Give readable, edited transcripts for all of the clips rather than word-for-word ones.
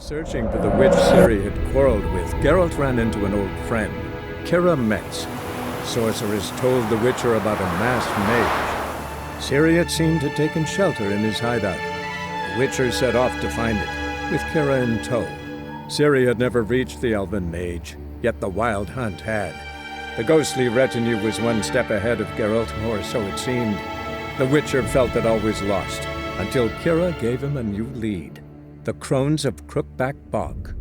Searching for the witch Ciri had quarreled with, Geralt ran into an old friend, Kira Metz. Sorceress told the Witcher about a masked mage. Ciri had seemed to taken shelter in his hideout. The Witcher set off to find it, with Kira in tow. Ciri had never reached the elven mage, yet the Wild Hunt had. The ghostly retinue was one step ahead of Geralt, or so it seemed. The Witcher felt that all was lost, until Kira gave him a new lead. The Crones of Crookback Bog.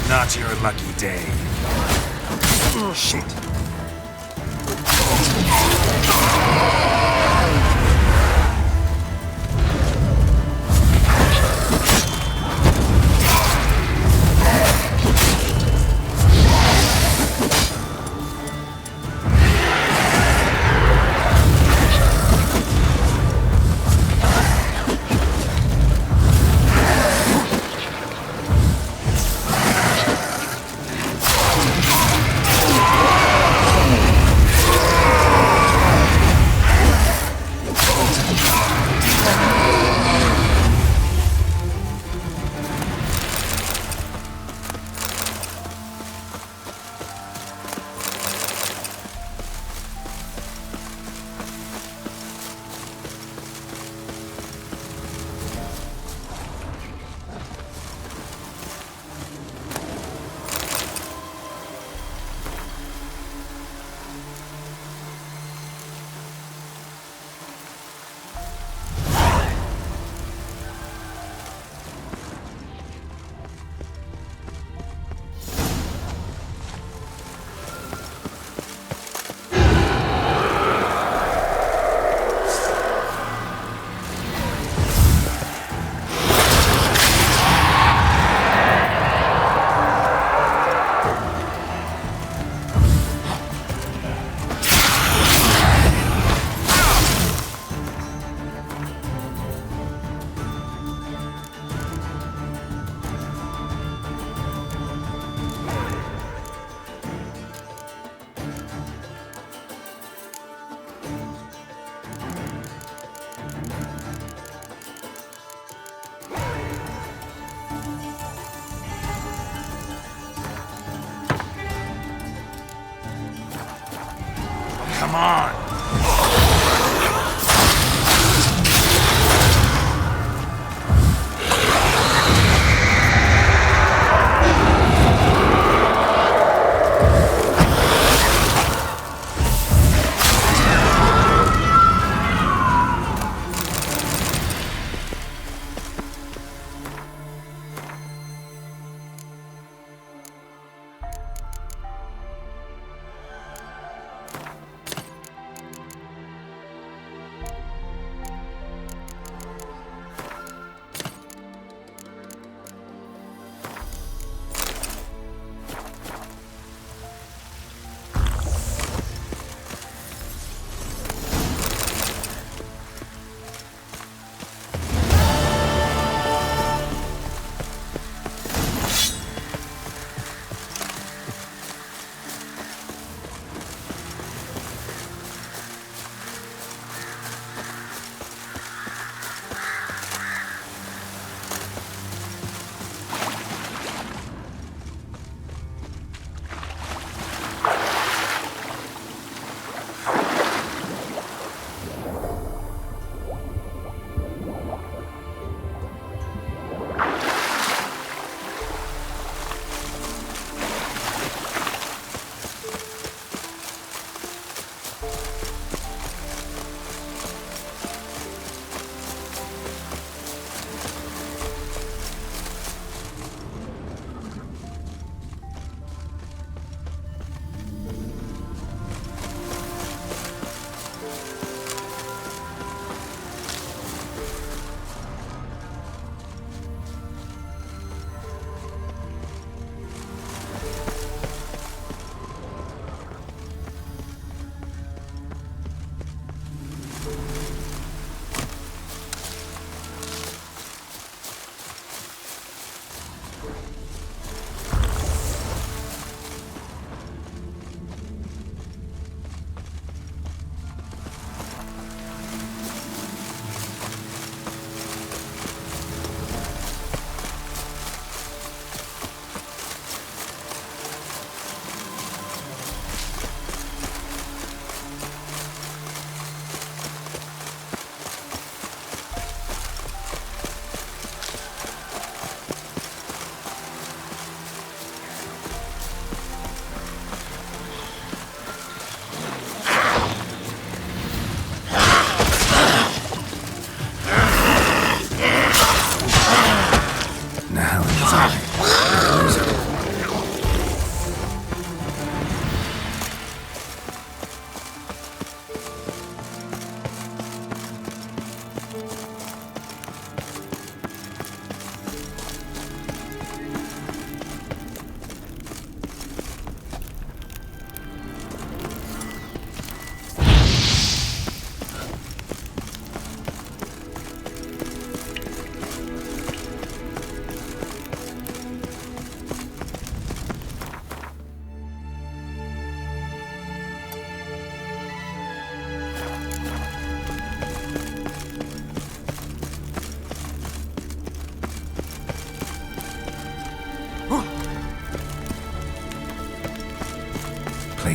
Not your lucky day. Shit. Come on!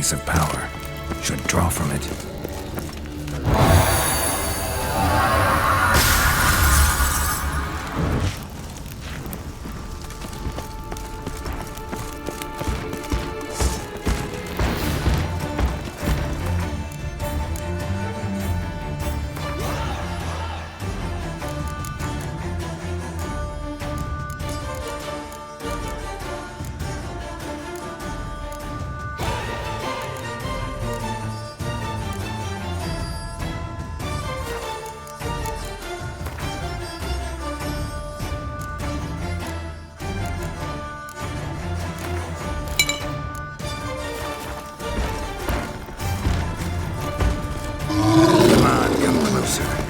place of power. Should draw from it. Come on, come closer.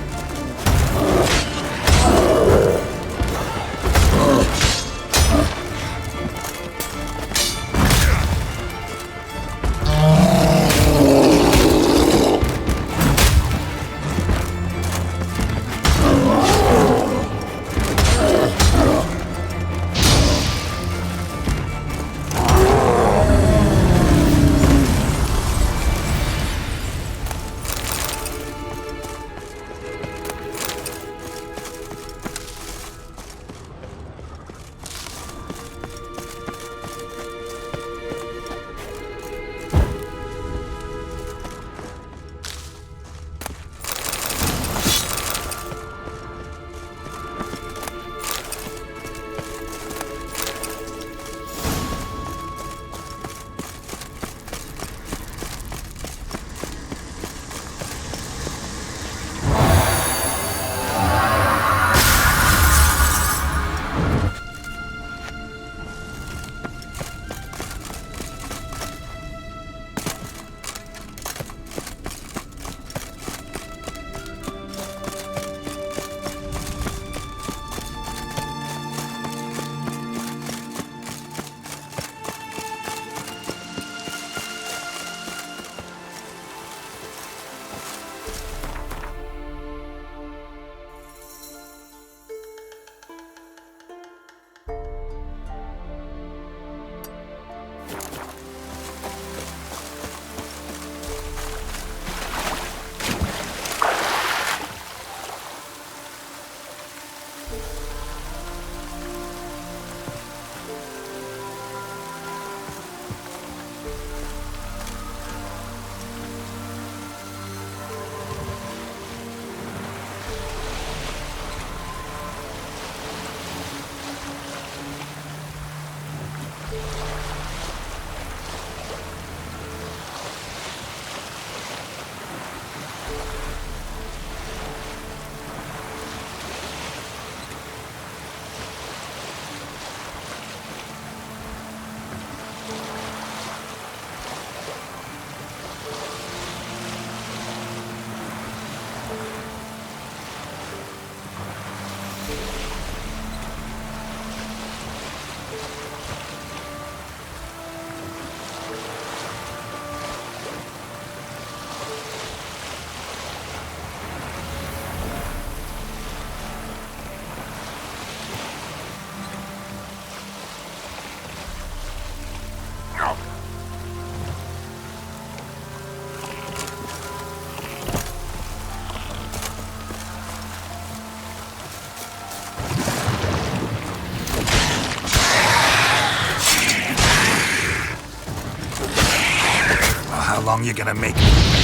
How long you gonna make me wait?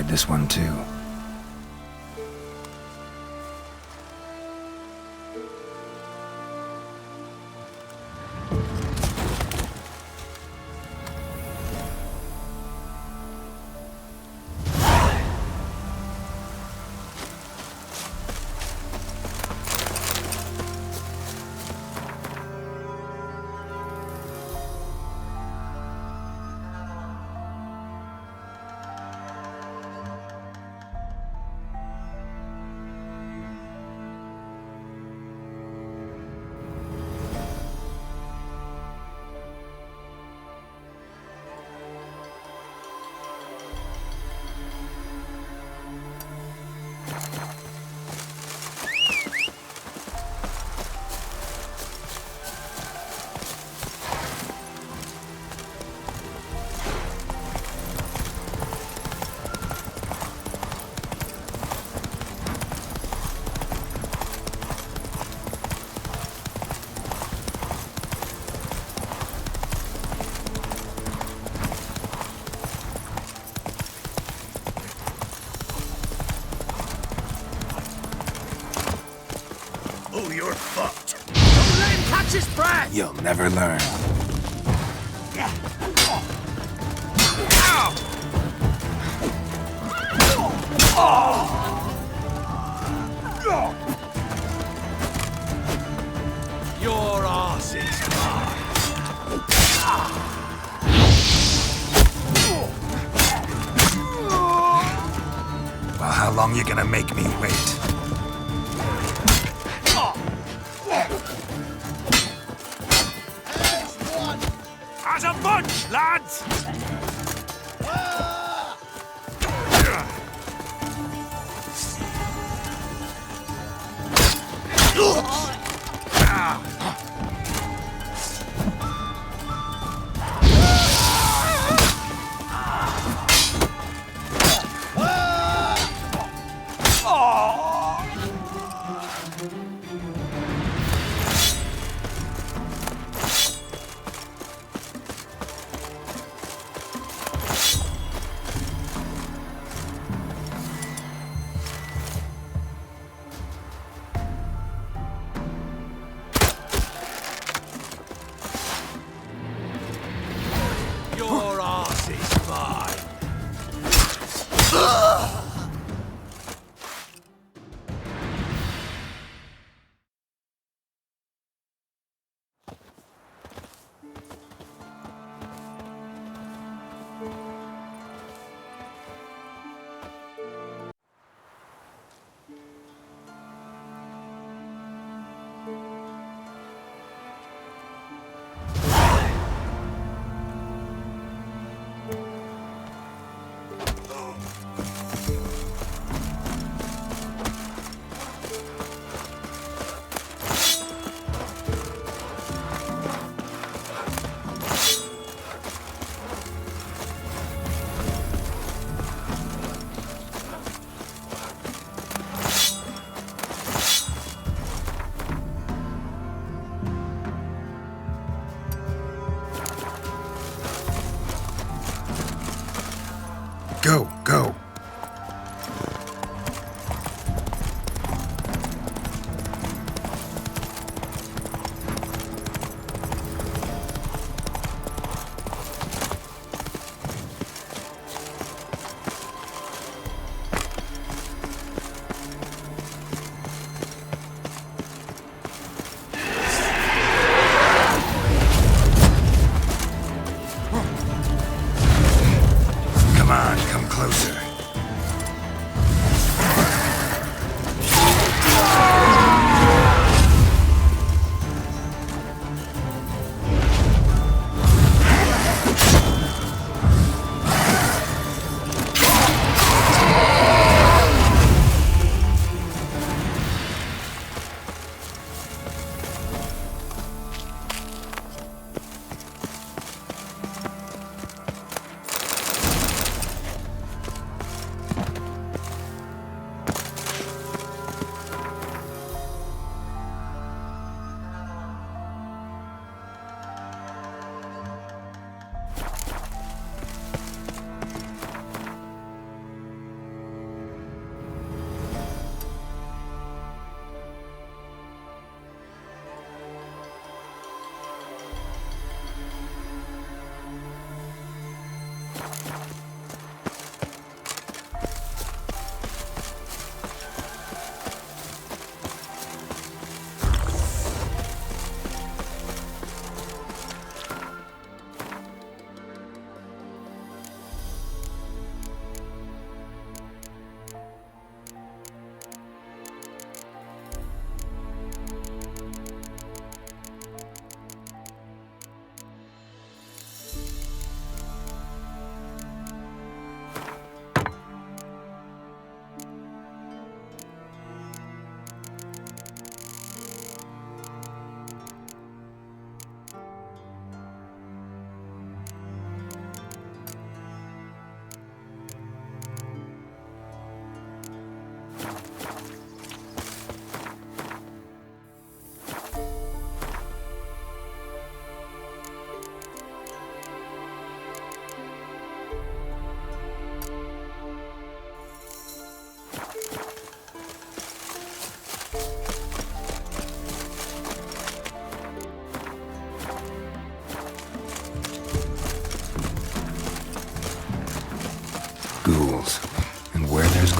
this one too. Oh, you're fucked. Don't let him catch his breath! You'll never learn. Your arse is mine. Well, how long you gonna make me wait? As a bunch, lads!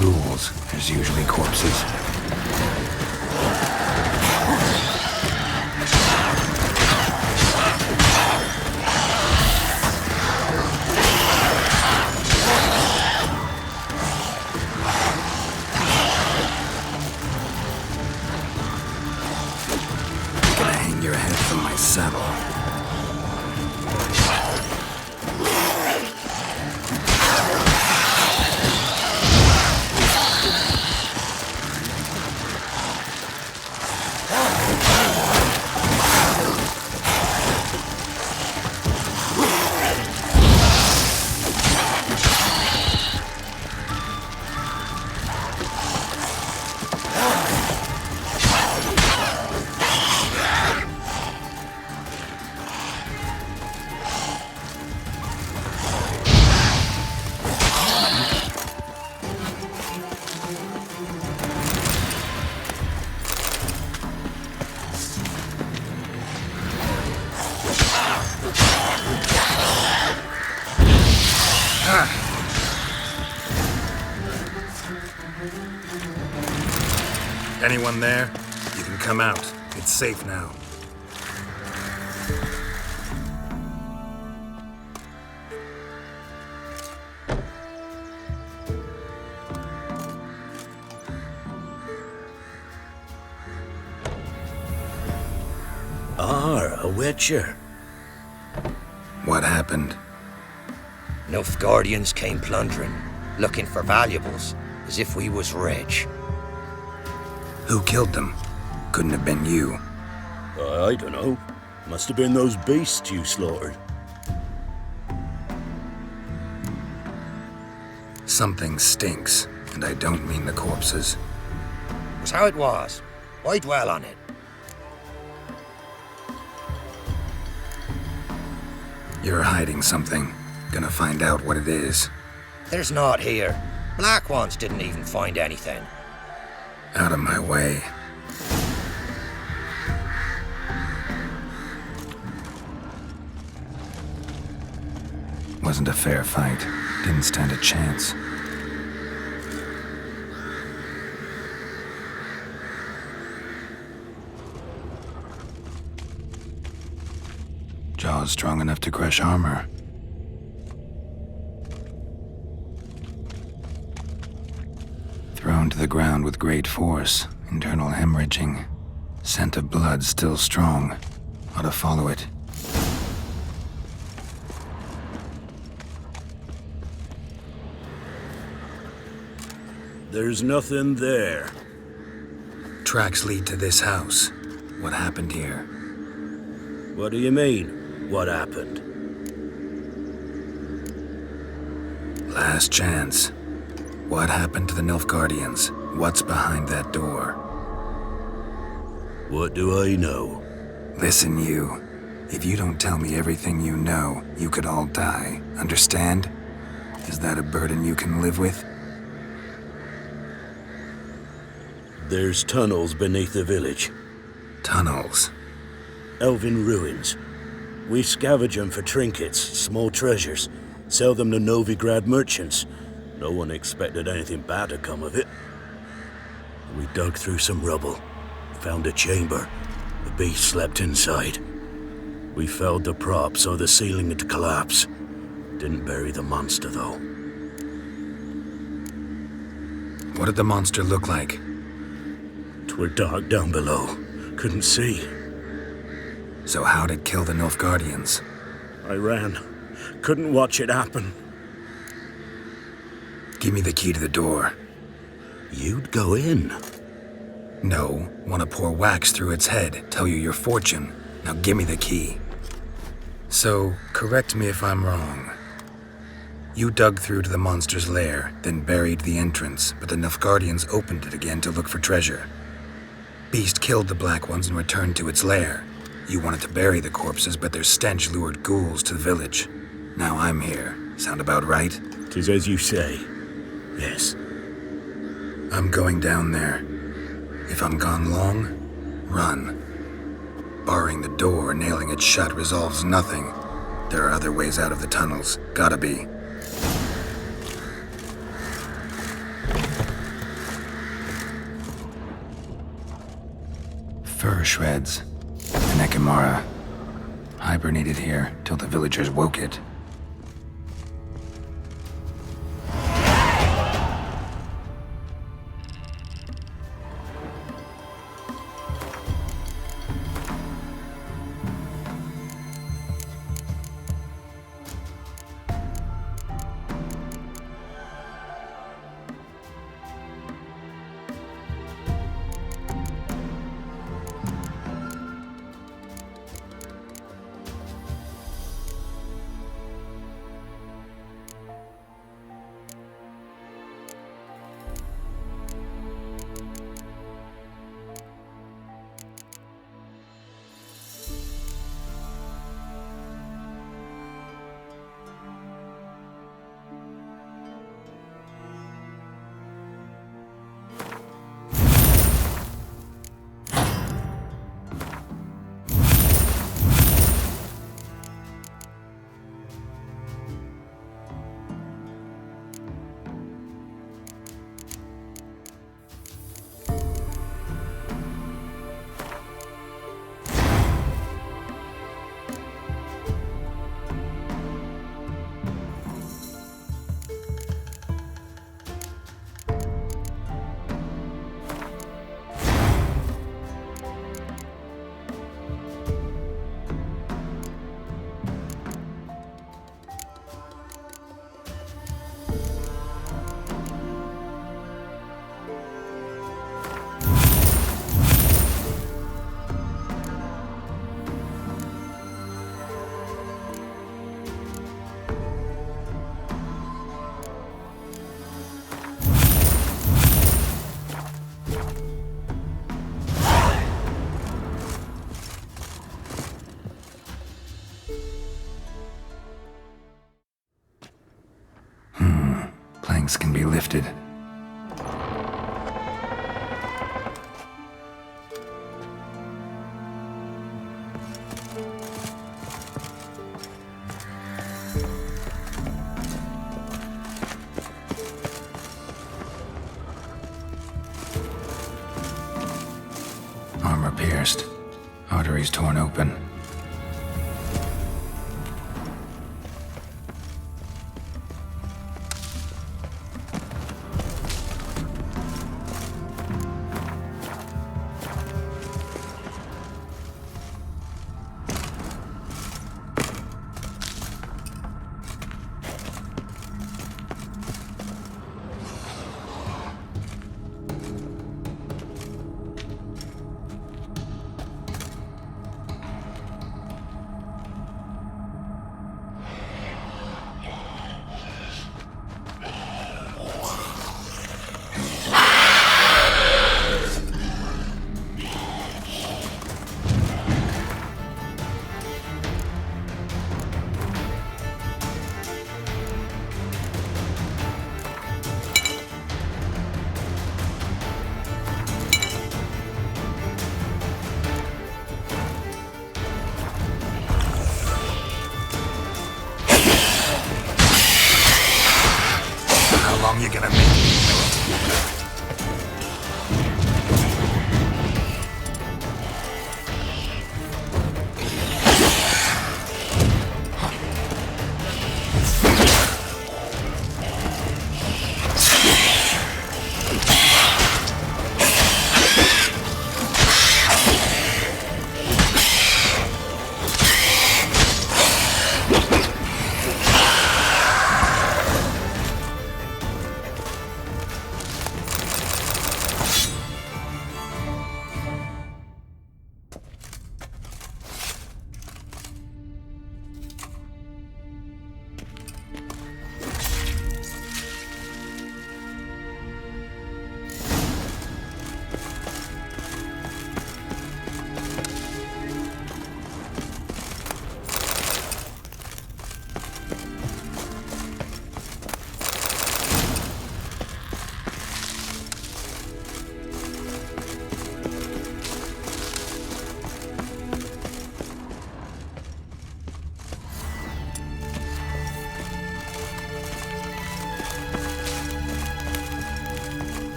ghouls, there's usually corpses. Gonna hang your head from my saddle. Anyone there? You can come out. It's safe now. A witcher. What happened? Nilfgaardians came plundering, looking for valuables, as if we was rich. Who killed them? Couldn't have been you. I don't know. Must have been those beasts you slaughtered. Something stinks, and I don't mean the corpses. Was how it was. Why dwell on it? You're hiding something. Gonna find out what it is. There's naught here. Black ones didn't even find anything. Out of my way. Wasn't a fair fight. Didn't stand a chance. Jaws strong enough to crush armor. Thrown to the ground with great force, internal hemorrhaging. Scent of blood still strong. Ought to follow it. There's nothing there. Tracks lead to this house. What happened here? What do you mean? What happened? Last chance. What happened to the Nilfgaardians? What's behind that door? What do I know? Listen, you. If you don't tell me everything you know, you could all die. Understand? Is that a burden you can live with? There's tunnels beneath the village. Tunnels. Elven ruins. We scavenge them for trinkets, small treasures. Sell them to Novigrad merchants. No one expected anything bad to come of it. We dug through some rubble. Found a chamber. The beast slept inside. We felled the prop so the ceiling had collapse. Didn't bury the monster, though. What did the monster look like? 'Twere dark down below. Couldn't see. So how'd it kill the Nilfgaardians? I ran. Couldn't watch it happen. Give me the key to the door. You'd go in. No, want to pour wax through its head, tell you your fortune. Now give me the key. So, correct me if I'm wrong. You dug through to the monster's lair, then buried the entrance, but the Nilfgaardians opened it again to look for treasure. Beast killed the Black Ones and returned to its lair. You wanted to bury the corpses, but their stench lured ghouls to the village. Now I'm here. Sound about right? 'Tis as you say. Yes. I'm going down there. If I'm gone long, run. Barring the door, nailing it shut resolves nothing. There are other ways out of the tunnels. Gotta be. fur shreds. An Ekimara. Hibernated here till the villagers woke it. Planks can be lifted. Armor pierced. Arteries torn open.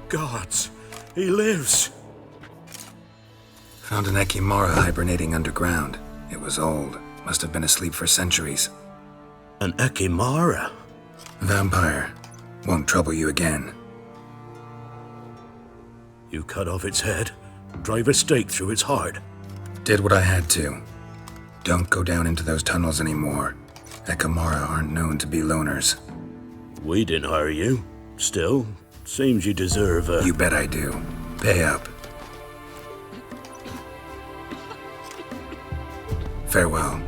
Gods, he lives! Found an Ekimara hibernating underground. It was old. Must have been asleep for centuries. An Ekimara? Vampire. Won't trouble you again. You cut off its head, drive a stake through its heart. Did what I had to. Don't go down into those tunnels anymore. Ekimara aren't known to be loners. We didn't hire you. Still, seems you deserve a... You bet I do. Pay up. Farewell.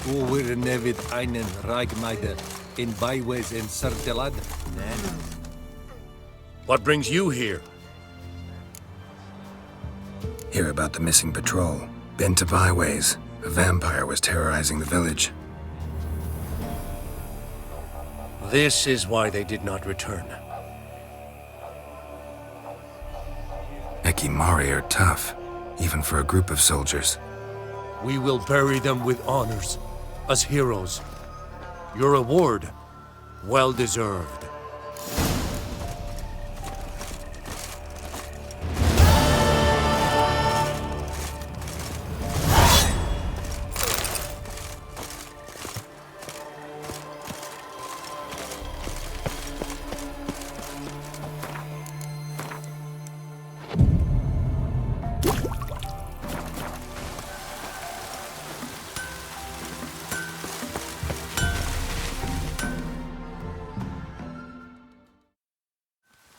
Uwer nevid einen Reichmeider in Byways in Sertelad. What brings you here? Hear about the missing patrol. Been to Byways. A vampire was terrorizing the village. This is why they did not return. Ekimari are tough, even for a group of soldiers. We will bury them with honors, as heroes. Your reward, well deserved.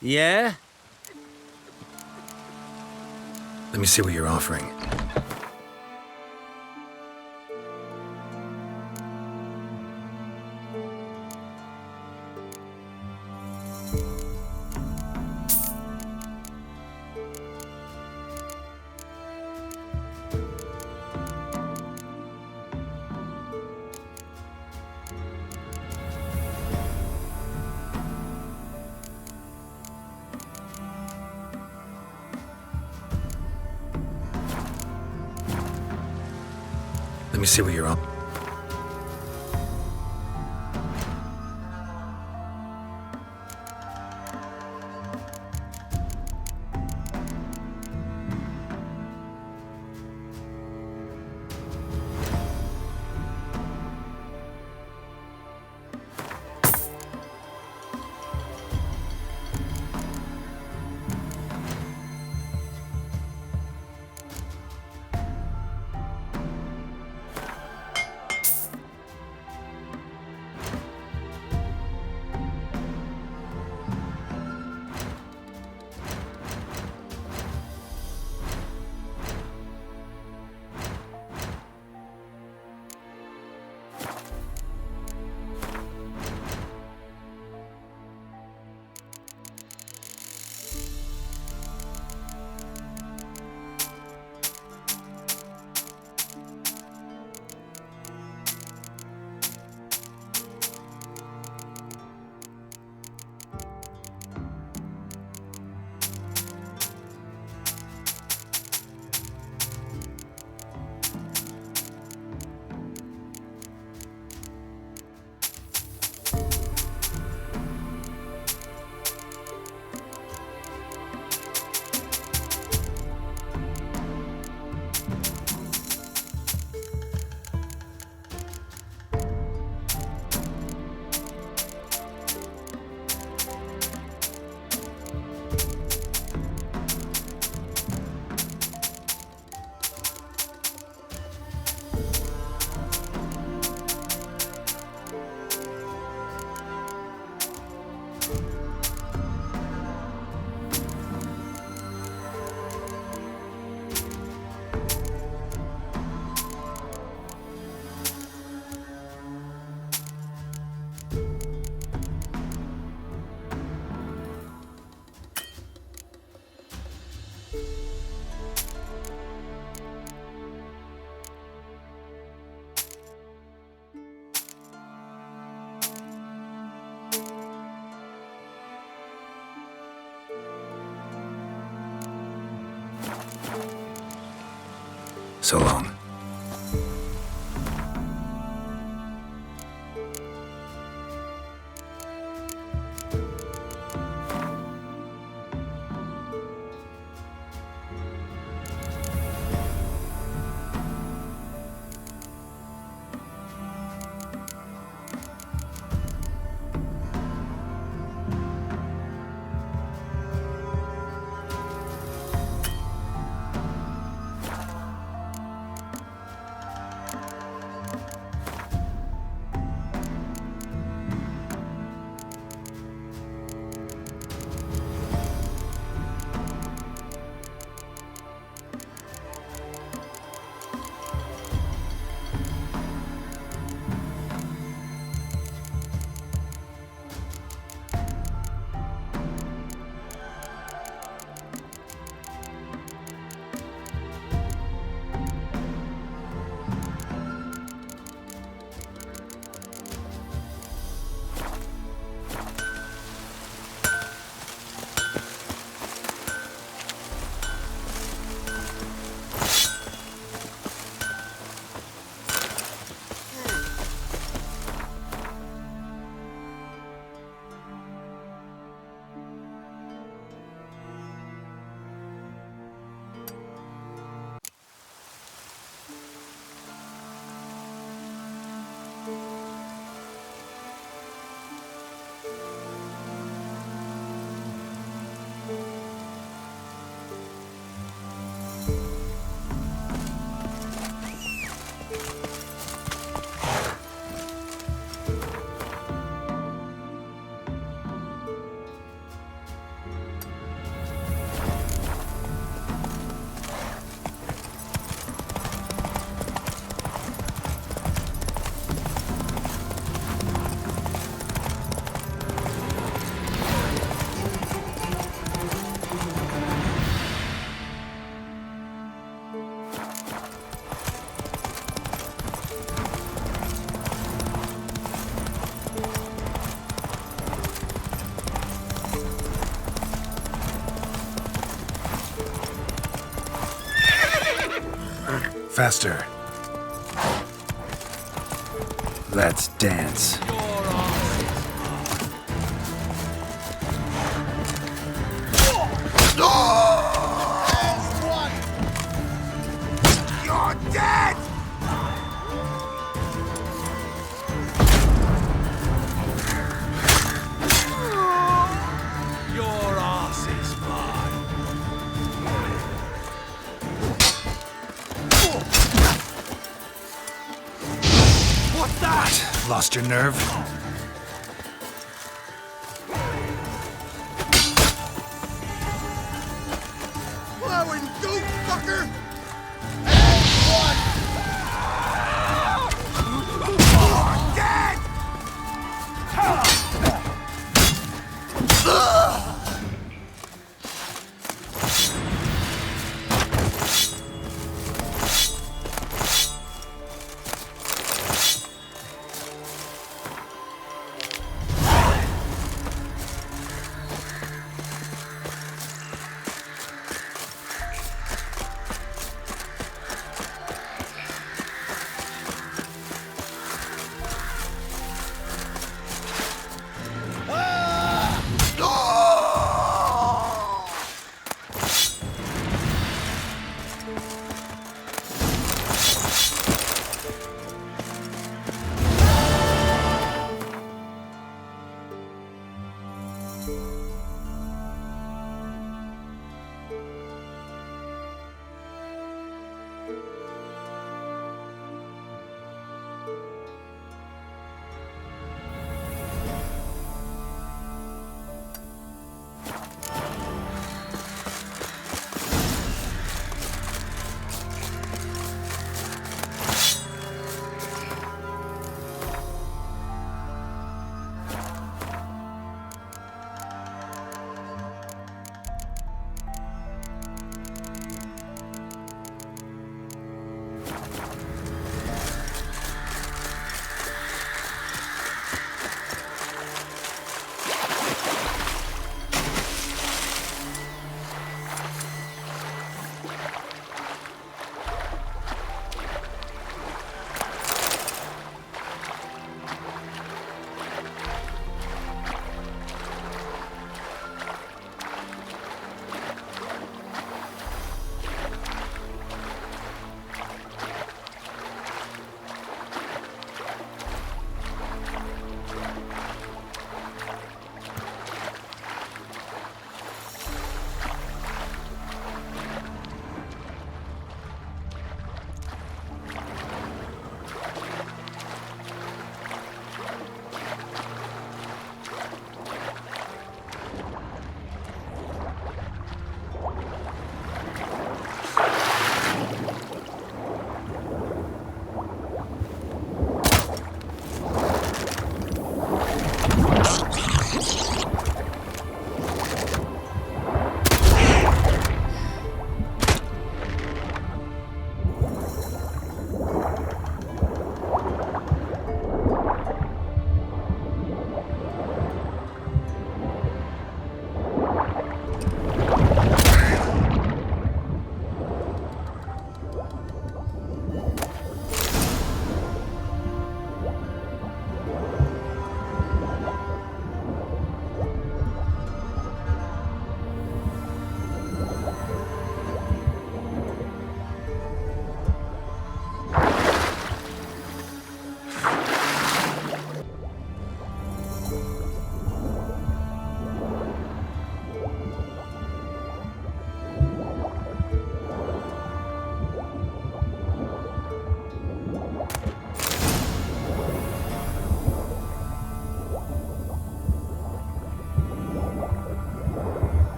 Yeah? Let me see what you're offering. Let me see what you're on. So long. Faster. Let's dance. You're dead! Your ass is mine. What's that? Lost your nerve? Plowing goat, fucker! Dead!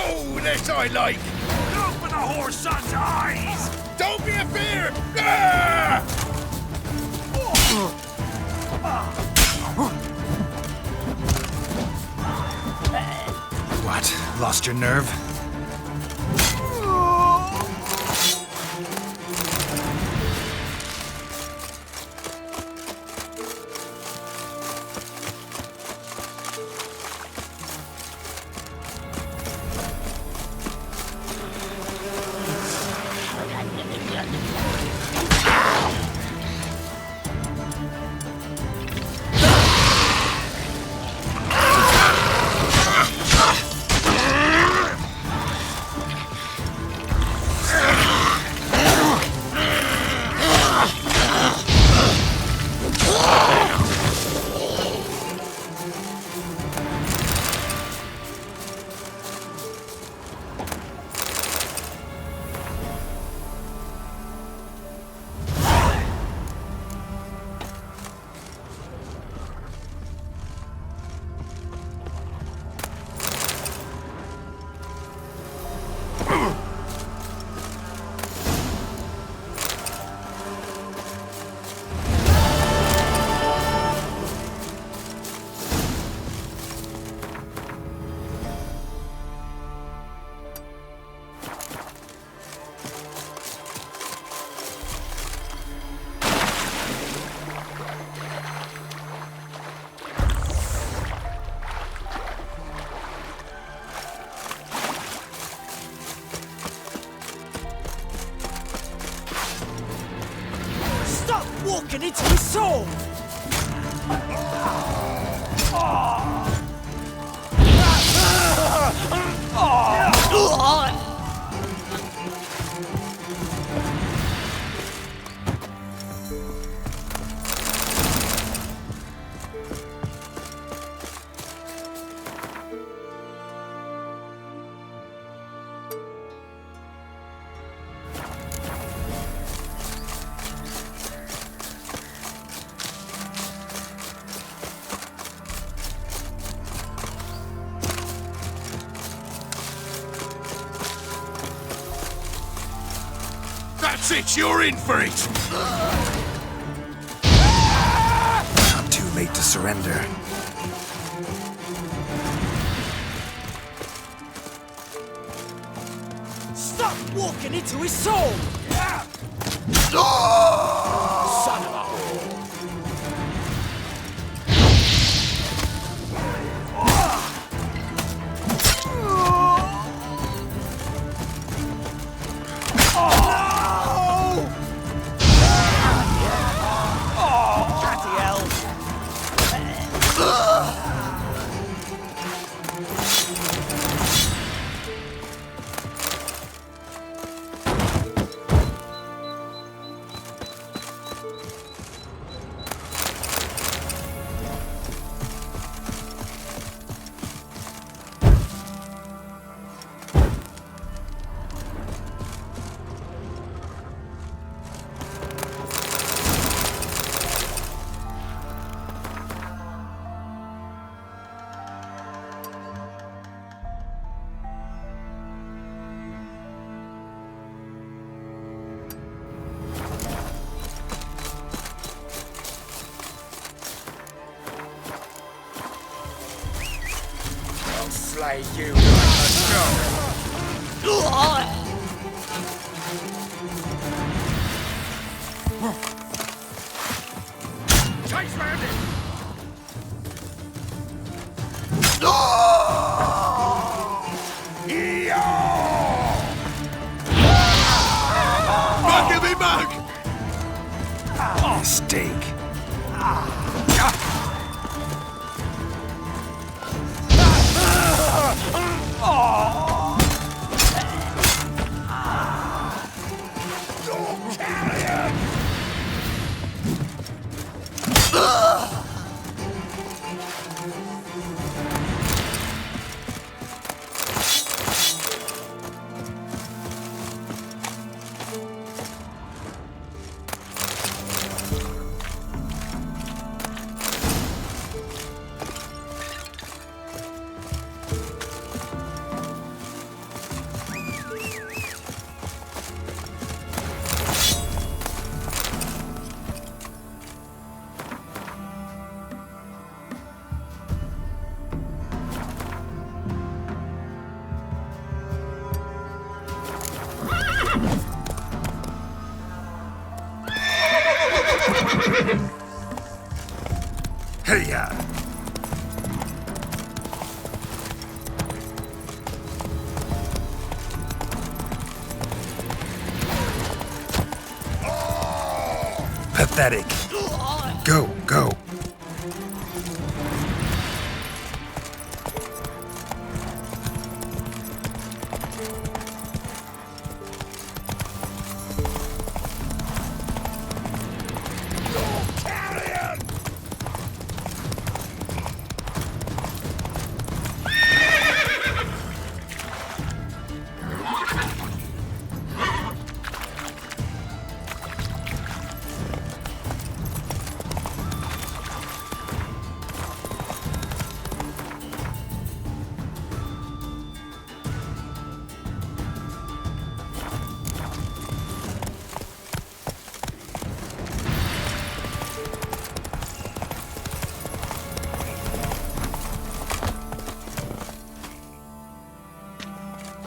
Oh, this I like! Open the horse son's eyes! Don't be a fear! Ah! What? Lost your nerve? Walking into his soul! That's it, you're in for it! Not too late to surrender. Stop walking into his soul! Son of a whore! Slay you like a dog! chase round it! Give me back! Mistake. Hey-ya! Pathetic. Go, go.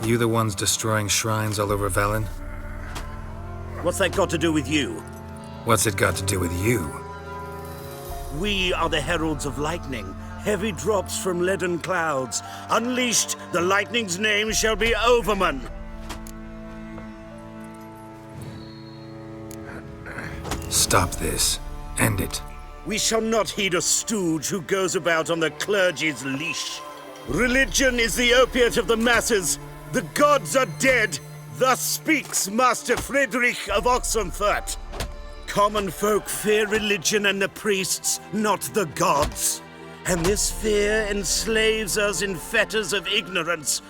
You the ones destroying shrines all over Velen? What's that got to do with you? What's it got to do with you? We are the heralds of lightning. Heavy drops from leaden clouds. Unleashed, the lightning's name shall be Overman. Stop this. End it. We shall not heed a stooge who goes about on the clergy's leash. Religion is the opiate of the masses. The gods are dead. Thus speaks Master Friedrich of Oxenfurt. Common folk fear religion and the priests, not the gods. And this fear enslaves us in fetters of ignorance.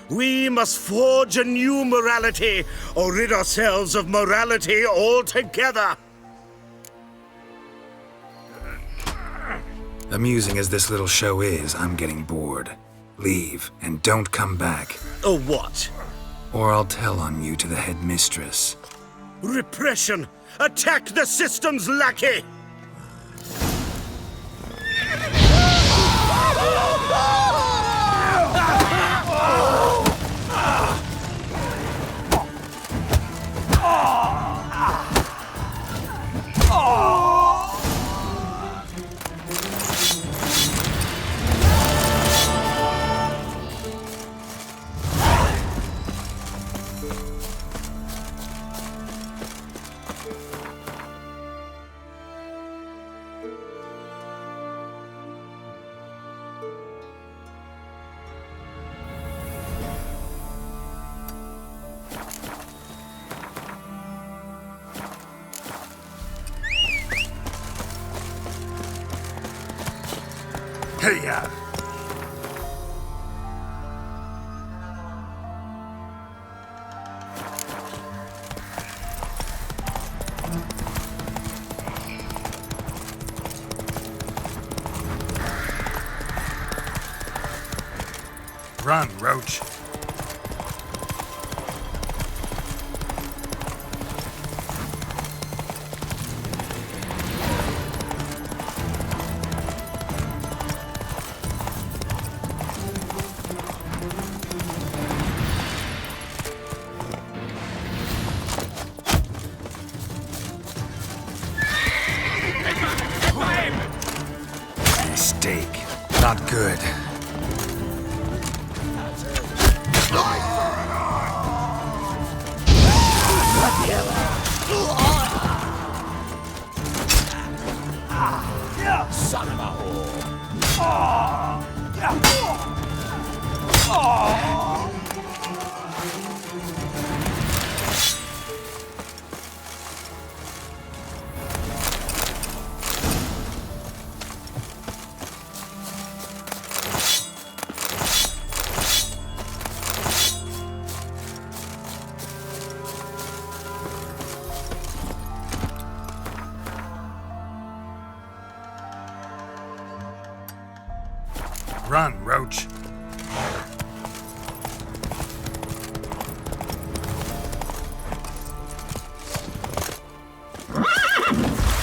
We must forge a new morality, or rid ourselves of morality altogether. Amusing as this little show is, I'm getting bored. Leave, and don't come back. Or what? Or I'll tell on you to the headmistress. Repression! Attack the system's lackey! Hey-ya! Run, Roach. Not good. Son of a whore! Run, Roach.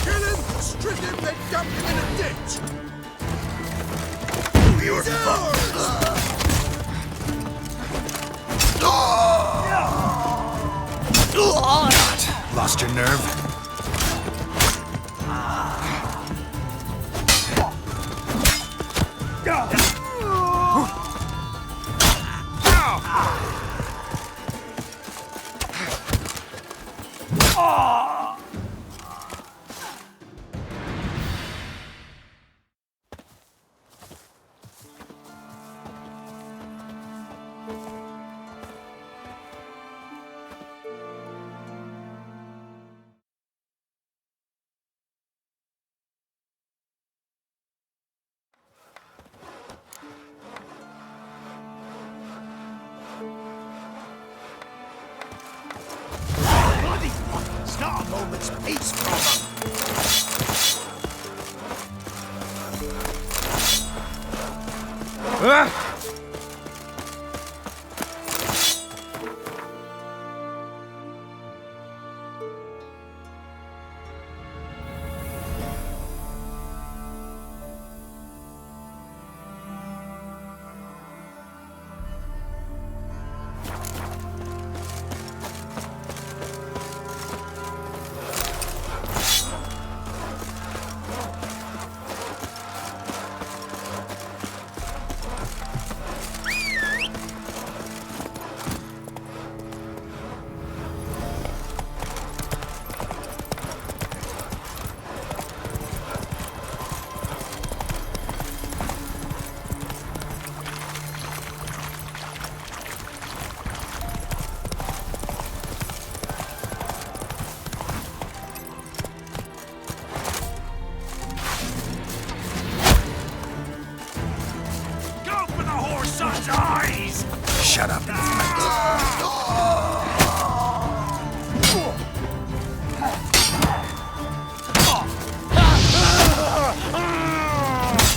Kill him, string him, then dump him in a ditch! You're fucked! Lost your nerve? Not a moment's peace from them! Shut up.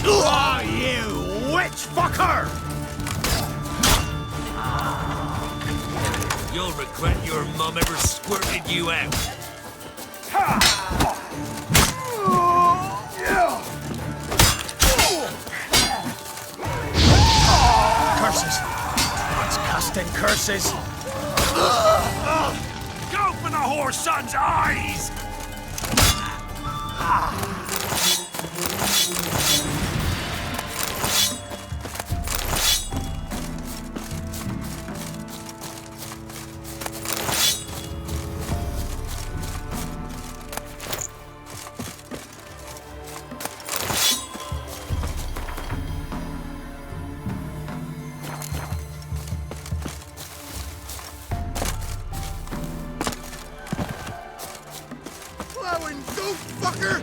Oh, you witch fucker! You'll regret your mum ever squirted you out. Curses! What's casting curses? Go for the whore son's eyes! Plowing goat fucker!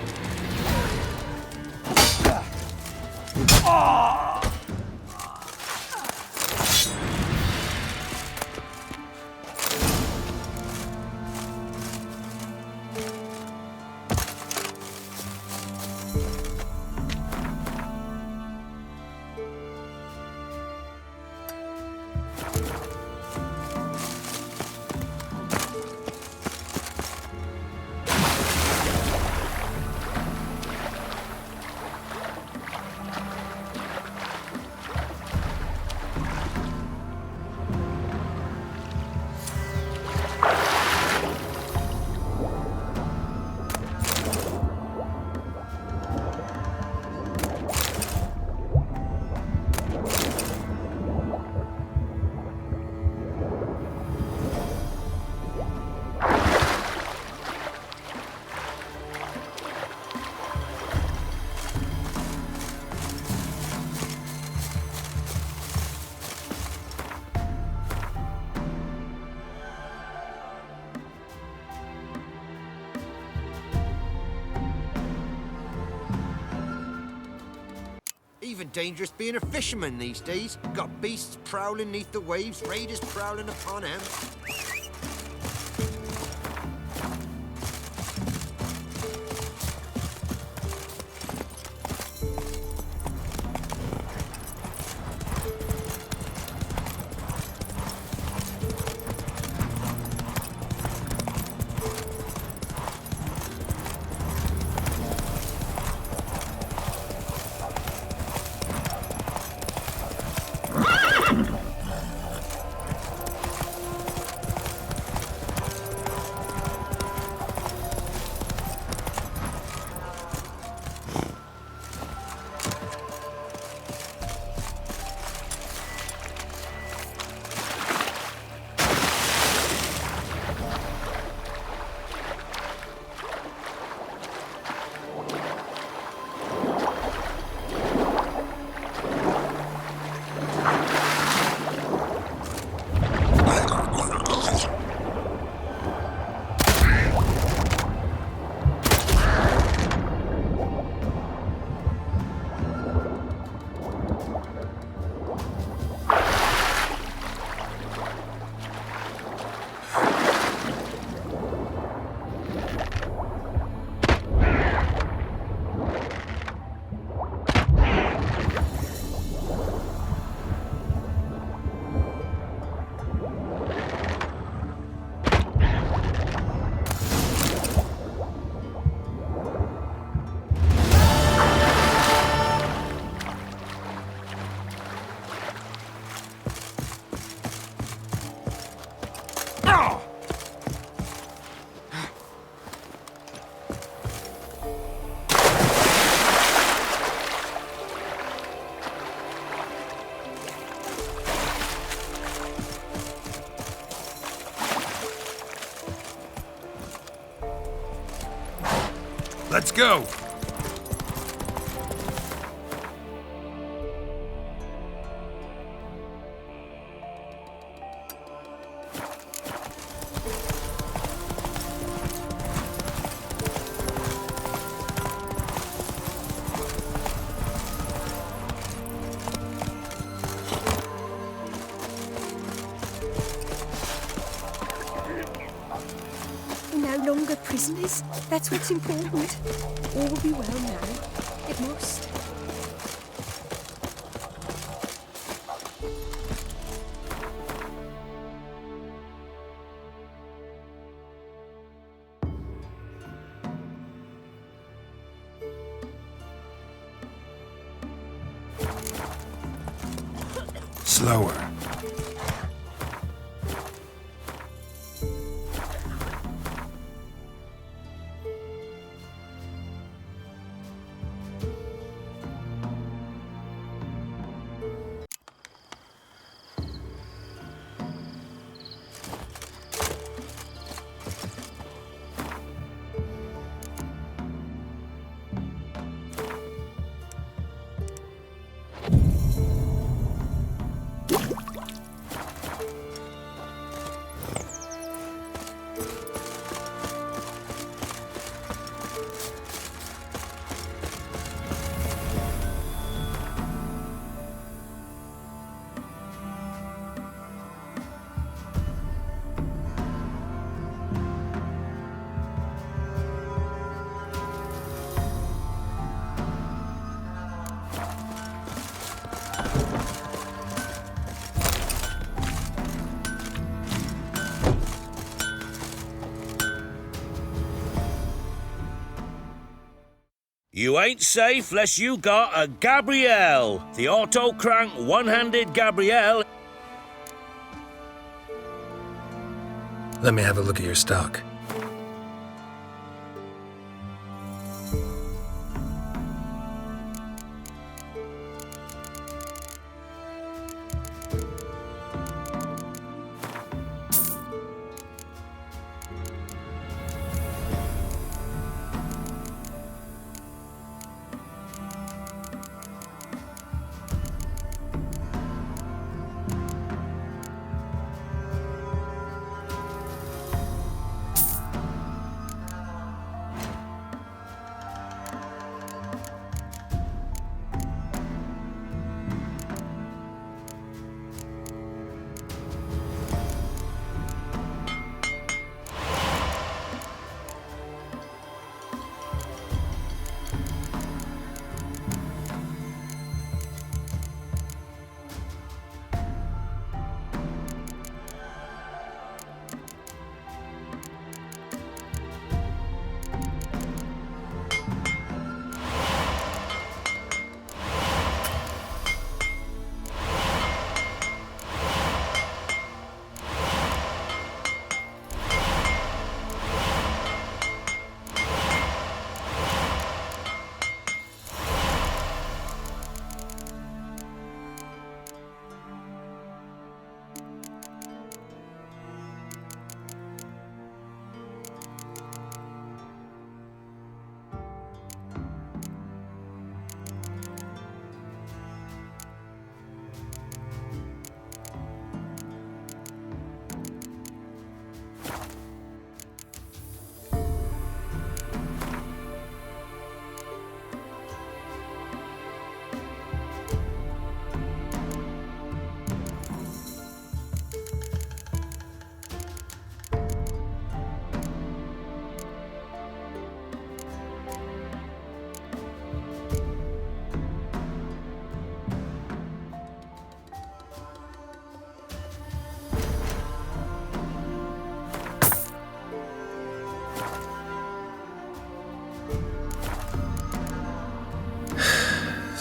even dangerous being a fisherman these days. Got beasts prowling neath the waves, raiders prowling upon them. Let's go! We're no longer prisoners. That's what's important. All will be well now. It must. Slower. You ain't safe less you got a Gabrielle. The auto-crank one-handed Gabrielle. Let me have a look at your stock.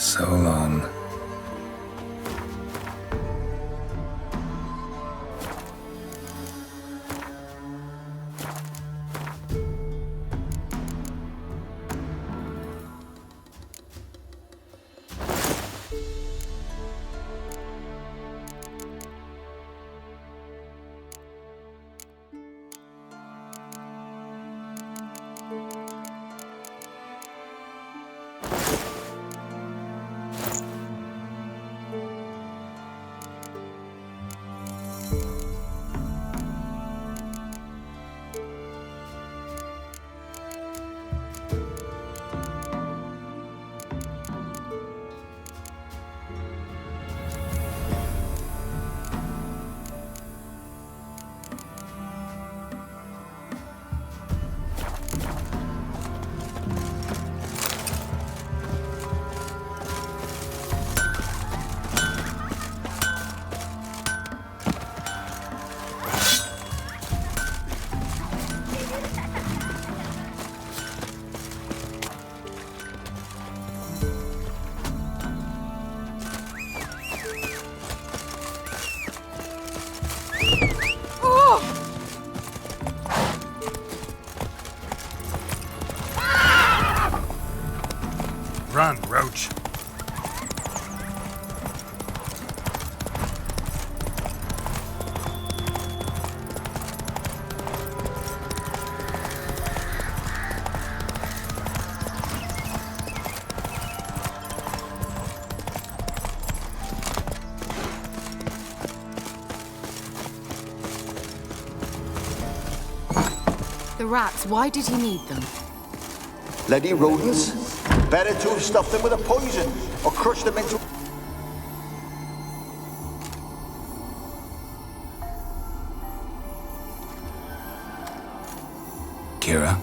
So long. Run, Roach. The rats, why did he need them? Bloody rodents. Better to have stuffed them with a poison, or crushed them into... Kira,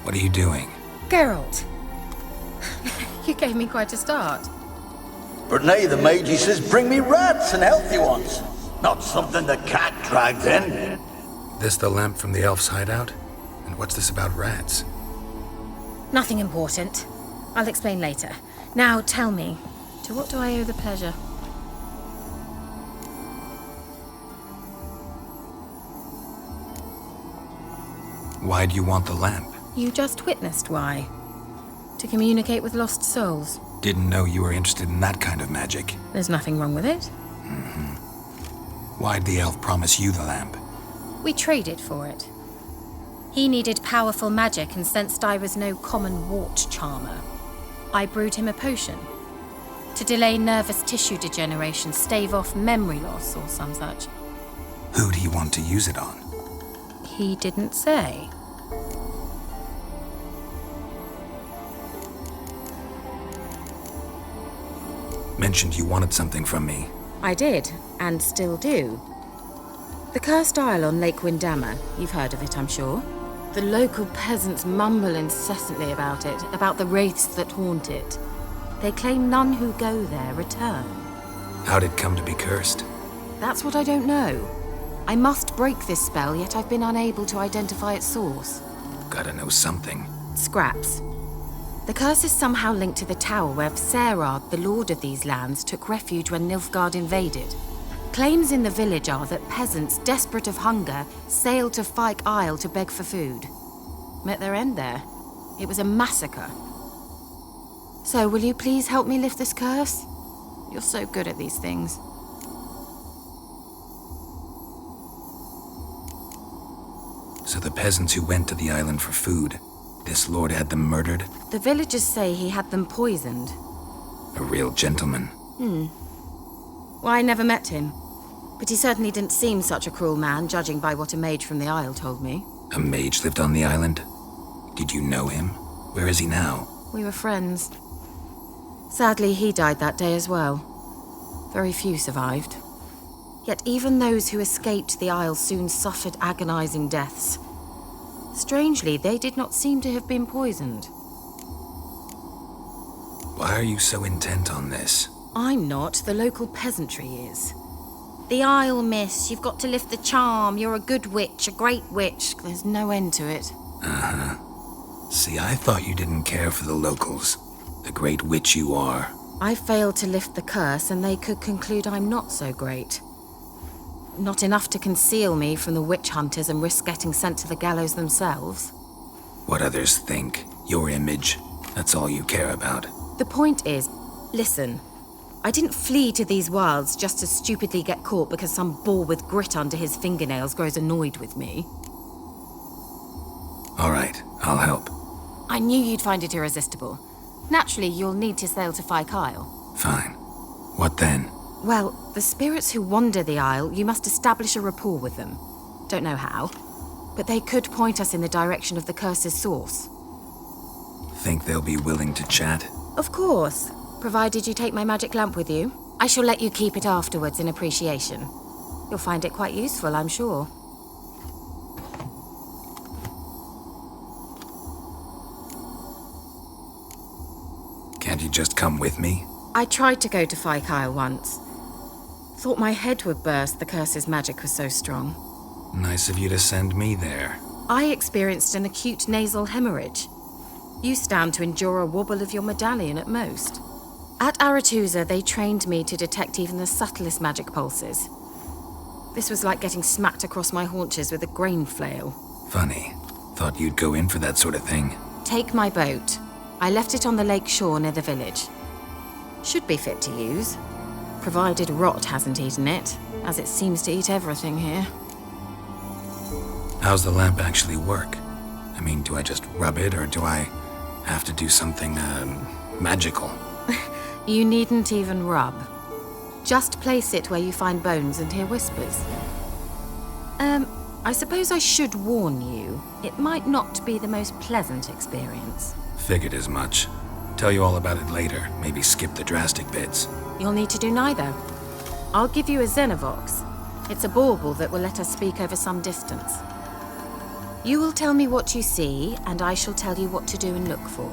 what are you doing? Geralt. You gave me quite a start. But nay, the mage, he says, bring me rats and healthy ones. Not something the cat dragged in. This the lamp from the elf's hideout? And what's this about rats? Nothing important. I'll explain later. Now, tell me, to what do I owe the pleasure? Why do you want the lamp? You just witnessed why. To communicate with lost souls. Didn't know you were interested in that kind of magic. There's nothing wrong with it. Why'd the elf promise you the lamp? We traded for it. He needed powerful magic and sensed I was no common wart charmer. I brewed him a potion. To delay nervous tissue degeneration, stave off memory loss or some such. Who'd he want to use it on? He didn't say. Mentioned you wanted something from me. I did, and still do. The cursed isle on Lake Windammer, you've heard of it, I'm sure. The local peasants mumble incessantly about it, about the wraiths that haunt it. They claim none who go there return. How'd it come to be cursed? That's what I don't know. I must break this spell, yet I've been unable to identify its source. Gotta know something. Scraps. The curse is somehow linked to the tower where Serard, the lord of these lands, took refuge when Nilfgaard invaded. Claims in the village are that peasants, desperate of hunger, sailed to Fyke Isle to beg for food. Met their end there. It was a massacre. So, will you please help me lift this curse? You're so good at these things. So the peasants who went to the island for food, this lord had them murdered? The villagers say he had them poisoned. A real gentleman. Well, I never met him. But he certainly didn't seem such a cruel man, judging by what a mage from the Isle told me. A mage lived on the island? Did you know him? Where is he now? We were friends. Sadly, he died that day as well. Very few survived. Yet even those who escaped the Isle soon suffered agonizing deaths. Strangely, they did not seem to have been poisoned. Why are you so intent on this? I'm not. The local peasantry is. The Isle, miss. You've got to lift the charm. You're a good witch, a great witch. There's no end to it. See, I thought you didn't care for the locals. The great witch you are. I failed to lift the curse, and they could conclude I'm not so great. Not enough to conceal me from the witch hunters and risk getting sent to the gallows themselves. What others think, your image, that's all you care about. The point is, listen, I didn't flee to these wilds just to stupidly get caught because some boar with grit under his fingernails grows annoyed with me. All right, I'll help. I knew you'd find it irresistible. Naturally, you'll need to sail to Phi Kyle. Fine. What then? Well, the spirits who wander the Isle, you must establish a rapport with them. Don't know how, but they could point us in the direction of the curse's source. Think they'll be willing to chat? Of course, provided you take my magic lamp with you. I shall let you keep it afterwards in appreciation. You'll find it quite useful, I'm sure. Can't you just come with me? I tried to go to Phi Kyle once. Thought my head would burst, the curse's magic was so strong. Nice of you to send me there. I experienced an acute nasal hemorrhage. You stand to endure a wobble of your medallion at most. At Aretusa, they trained me to detect even the subtlest magic pulses. This was like getting smacked across my haunches with a grain flail. Funny. Thought you'd go in for that sort of thing. Take my boat. I left it on the lake shore near the village. Should be fit to use, provided rot hasn't eaten it, as it seems to eat everything here. How's the lamp actually work? I mean, do I just rub it, or do I have to do something, magical? You needn't even rub. Just place it where you find bones and hear whispers. I suppose I should warn you, it might not be the most pleasant experience. Figured as much. Tell you all about it later, maybe skip the drastic bits. You'll need to do neither. I'll give you a Xenovox. It's a bauble that will let us speak over some distance. You will tell me what you see, and I shall tell you what to do and look for.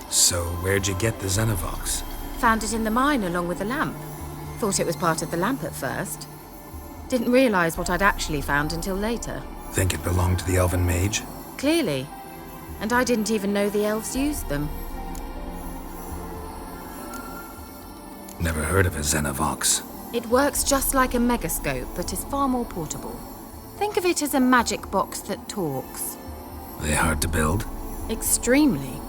So, where'd you get the Xenovox? Found it in the mine along with the lamp. Thought it was part of the lamp at first. Didn't realize what I'd actually found until later. Think it belonged to the elven mage? Clearly. And I didn't even know the elves used them. Never heard of a Xenovox. It works just like a megascope, but is far more portable. Think of it as a magic box that talks. They hard to build? Extremely.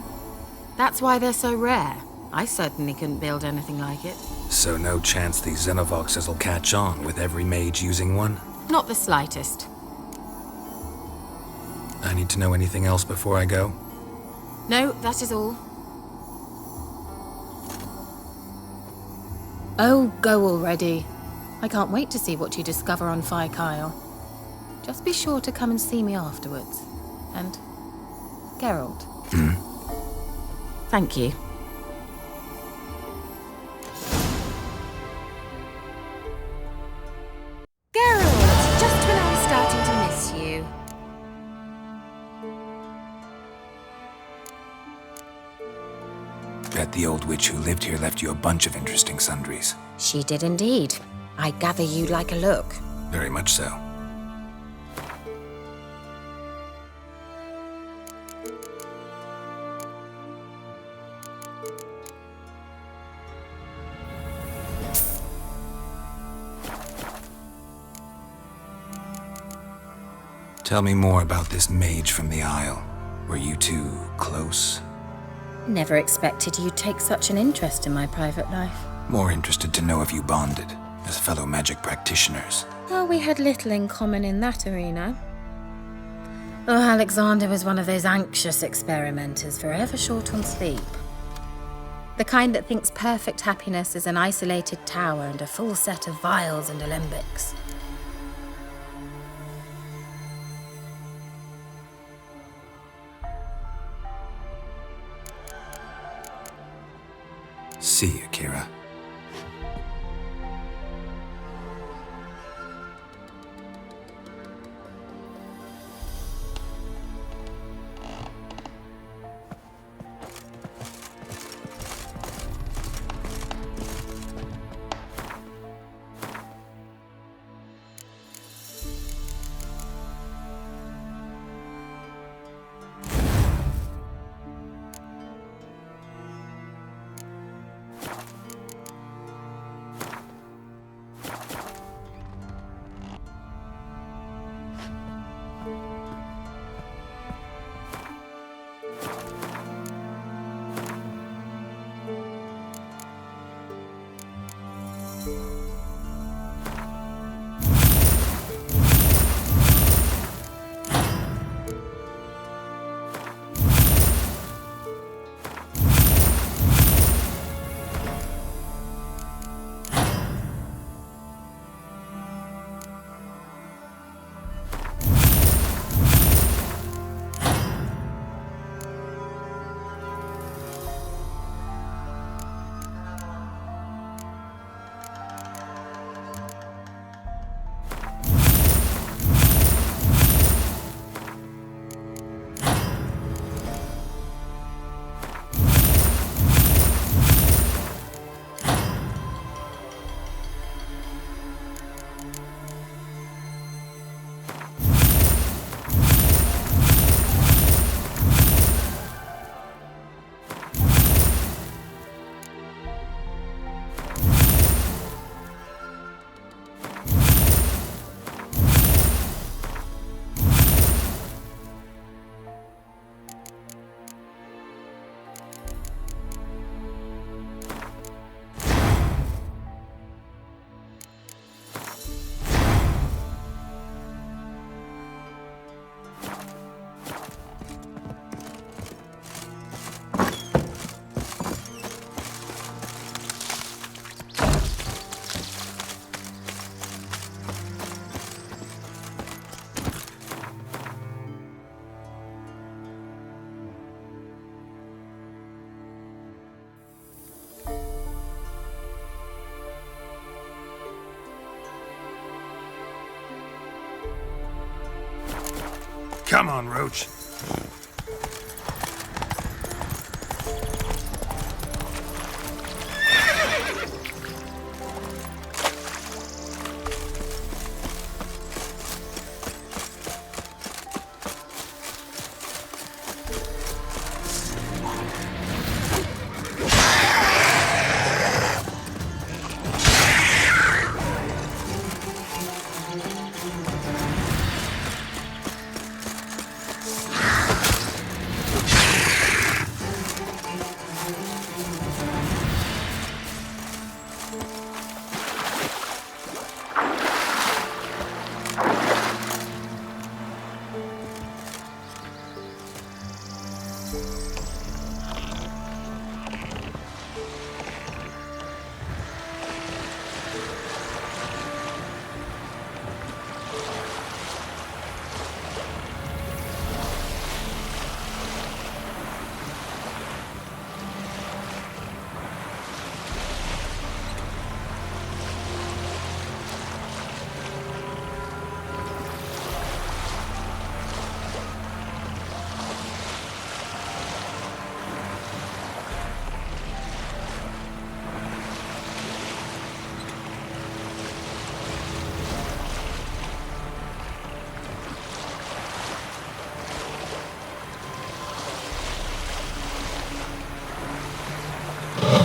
That's why they're so rare. I certainly couldn't build anything like it. So no chance these Xenovoxes will catch on with every mage using one? Not the slightest. I need to know anything else before I go? No, that is all. Oh, go already. I can't wait to see what you discover on Phi Kyle. Just be sure to come and see me afterwards. And Geralt. Thank you. Geralt, just when I was starting to miss you. Bet the old witch who lived here left you a bunch of interesting sundries. She did indeed. I gather you'd like a look. Very much so. Tell me more about this mage from the Isle. Were you two close? Never expected you'd take such an interest in my private life. More interested to know if you bonded, as fellow magic practitioners. Well, we had little in common in that arena. Oh, Alexander was one of those anxious experimenters, forever short on sleep. The kind that thinks perfect happiness is an isolated tower and a full set of vials and alembics. See you, Kira. Come on, Roach.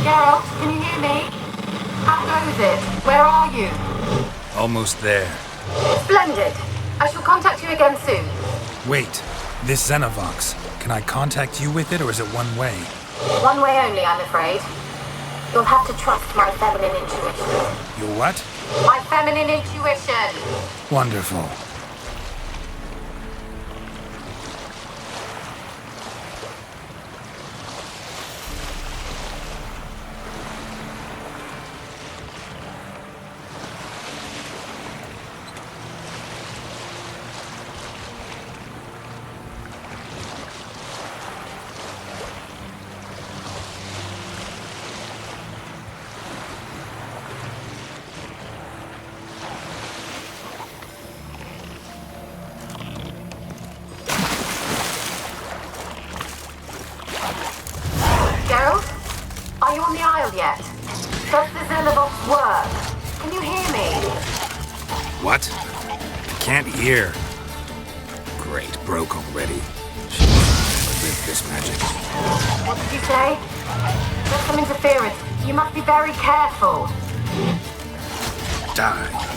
Geralt, can you hear me? How goes it? Where are you? Almost there. Splendid. I shall contact you again soon. Wait, this Xenovox. Can I contact you with it, or is it one way? One way only, I'm afraid. You'll have to trust my feminine intuition. Your what? My feminine intuition! Wonderful. Geralt? Are you on the Isle yet? Does the Xenovox work? Can you hear me? What? I can't hear. Great, broke already. With this magic. What did you say? There's some interference. You must be very careful. Die.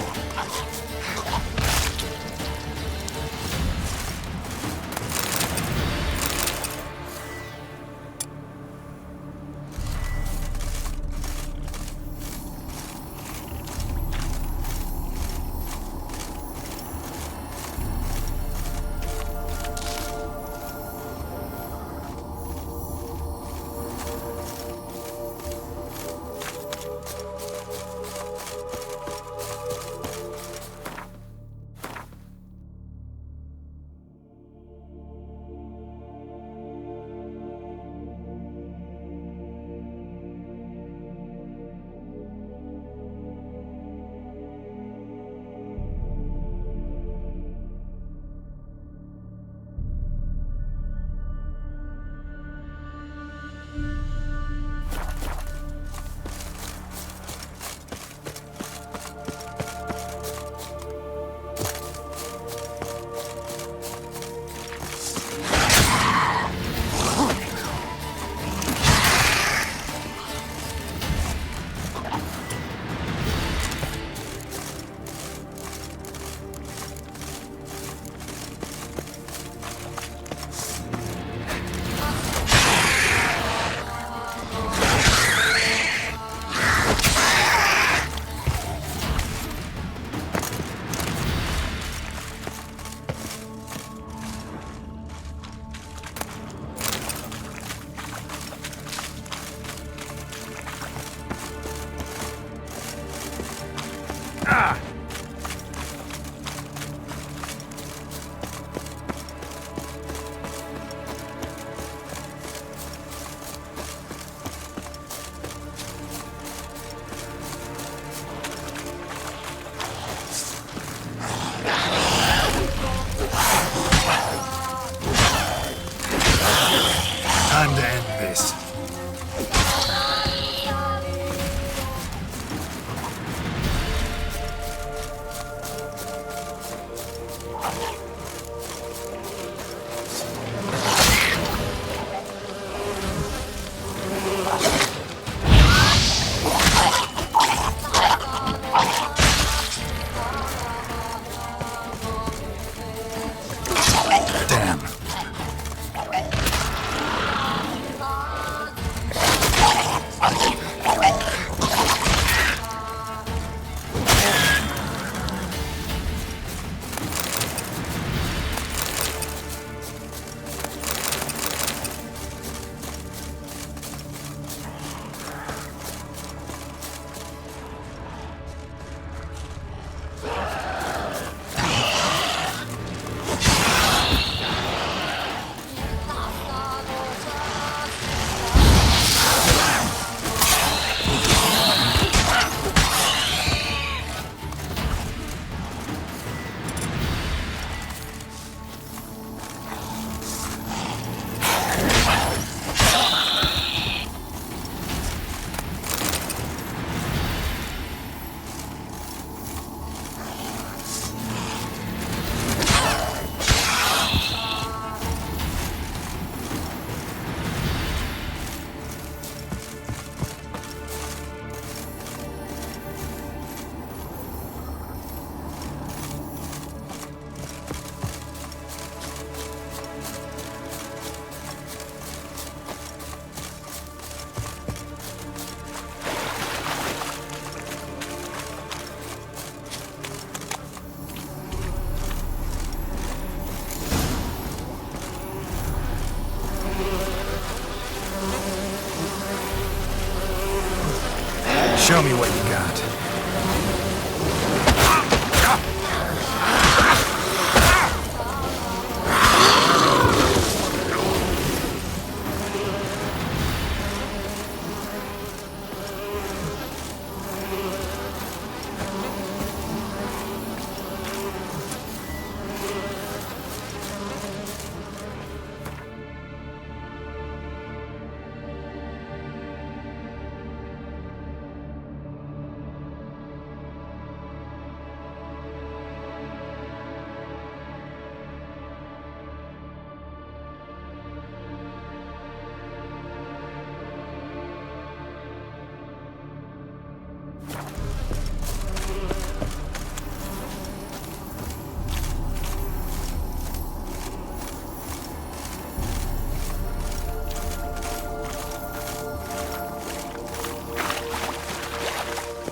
Show me what you got.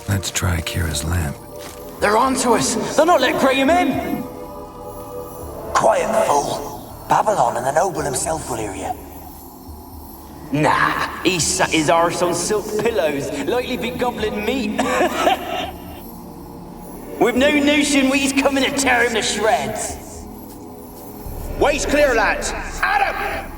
Let's try Kira's lamp. They're onto us! They'll not let Graham in! Quiet, fool. Babylon and the noble himself will hear you. Nah, he sat his arse on silk pillows, likely be gobbling meat. With no notion we's coming to tear him to shreds. Way's clear, lads! Adam!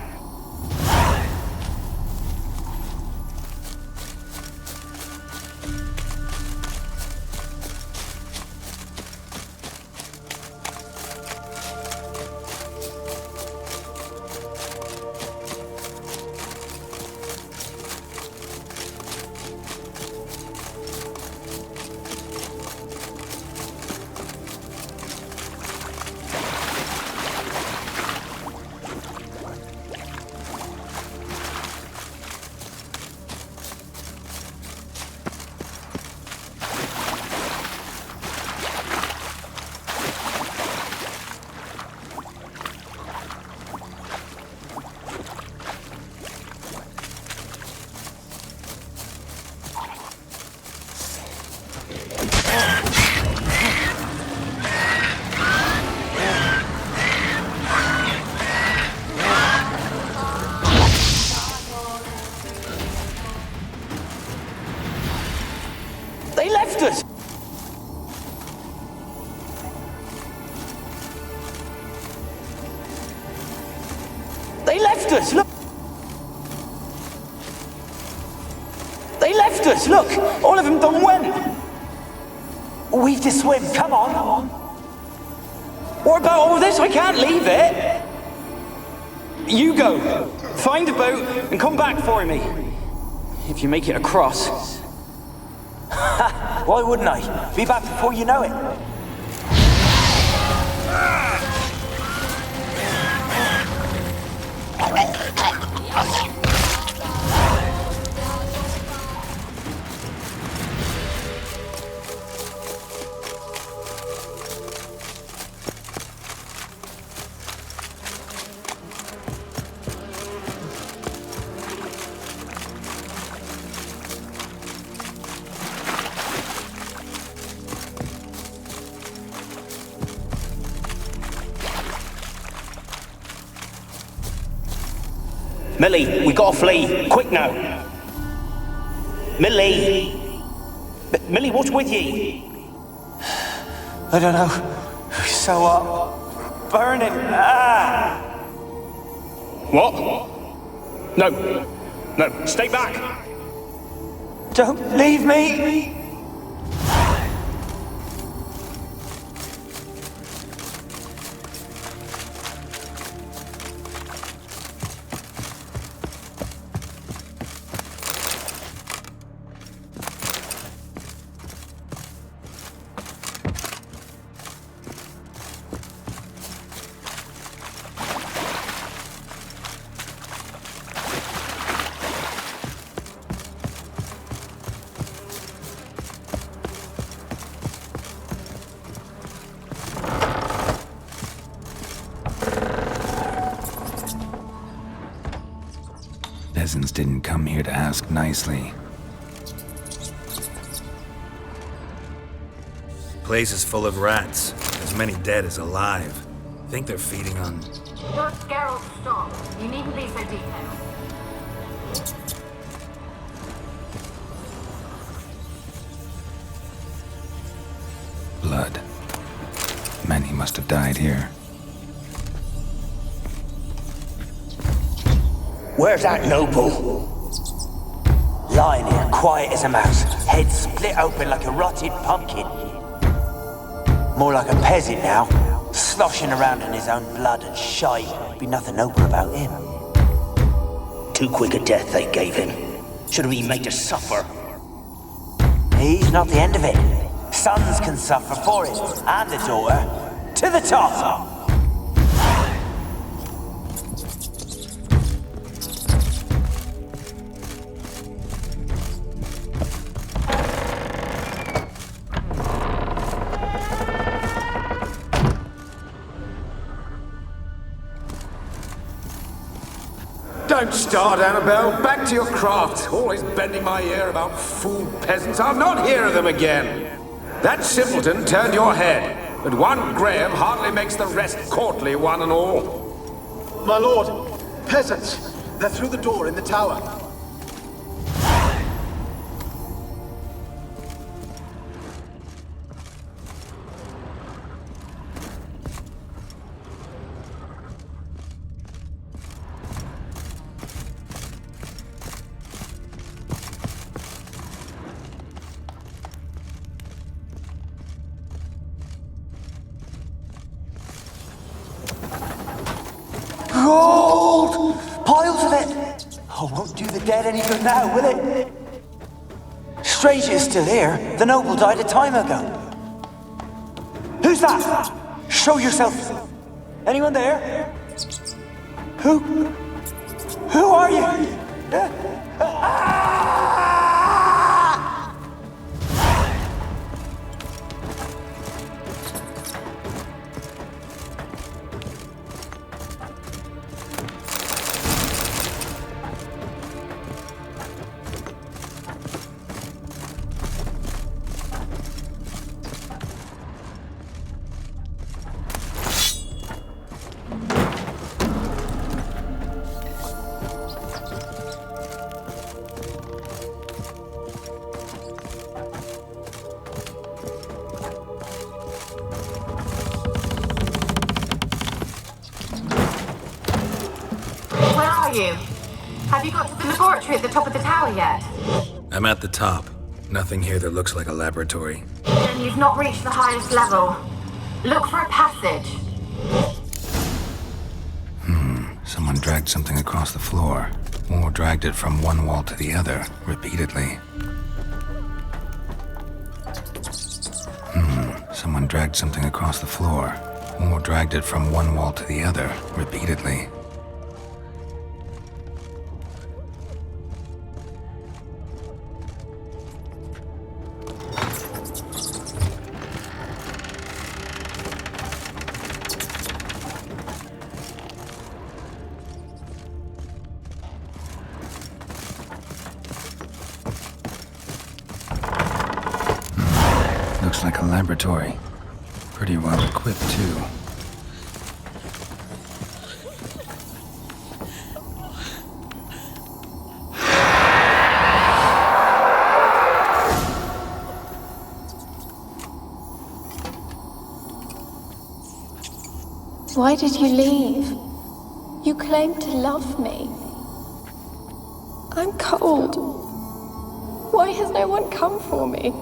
They left us! They left us, look! They left us, look! All of them done went! We've to swim, come on! What about all this? I can't leave it! You go! Find a boat and come back for me! If you make it across. Why wouldn't I? Be back before you know it. Millie, we gotta flee. Quick now. Millie! Millie, what's with ye? I don't know. So what? Burning. Ah! What? No. No, stay back. Don't leave me. Peasants didn't come here to ask nicely. Place is full of rats. As many dead as alive. Think they're feeding on... Lord Geralt, stop. You needn't be so detailed. blood. Many must have died here. Where's that noble? Lying here, quiet as a mouse, head split open like a rotted pumpkin. More like a peasant now, sloshing around in his own blood and shite. Be nothing noble about him. Too quick a death they gave him. Should have been made to suffer. He's not the end of it. Sons can suffer for it, and a daughter. To the top! Don't start, Annabelle. Back to your craft. Always bending my ear about fool peasants. I'll not hear of them again. That simpleton turned your head, but one Graham hardly makes the rest courtly, one and all. My lord, peasants. They're through the door in the tower. Gold! Piles of it! Oh, won't do the dead any good now, will it? Strange it's still here. The noble died a time ago. Who's that? Show yourself. Anyone there? Who are you? Have you got to the laboratory at the top of the tower yet? I'm at the top. Nothing here that looks like a laboratory. Then you've not reached the highest level. Look for a passage. Someone dragged something across the floor. Or dragged it from one wall to the other, repeatedly. Someone dragged something across the floor. Or dragged it from one wall to the other, repeatedly. Looks like a laboratory. Pretty well equipped, too. Why did you leave? You claimed to love me. I'm cold. Why has no one come for me?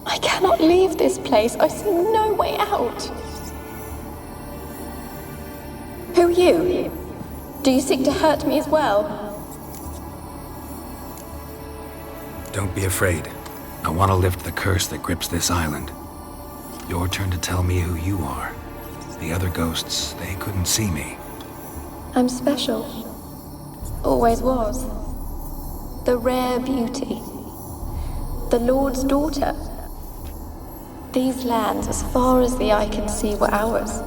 I cannot leave this place. I see no way out. Who are you? Do you seek to hurt me as well? Don't be afraid. I want to lift the curse that grips this island. Your turn to tell me who you are. The other ghosts, they couldn't see me. I'm special. Always was. The rare beauty. The Lord's daughter. These lands, as far as the eye can see, were ours.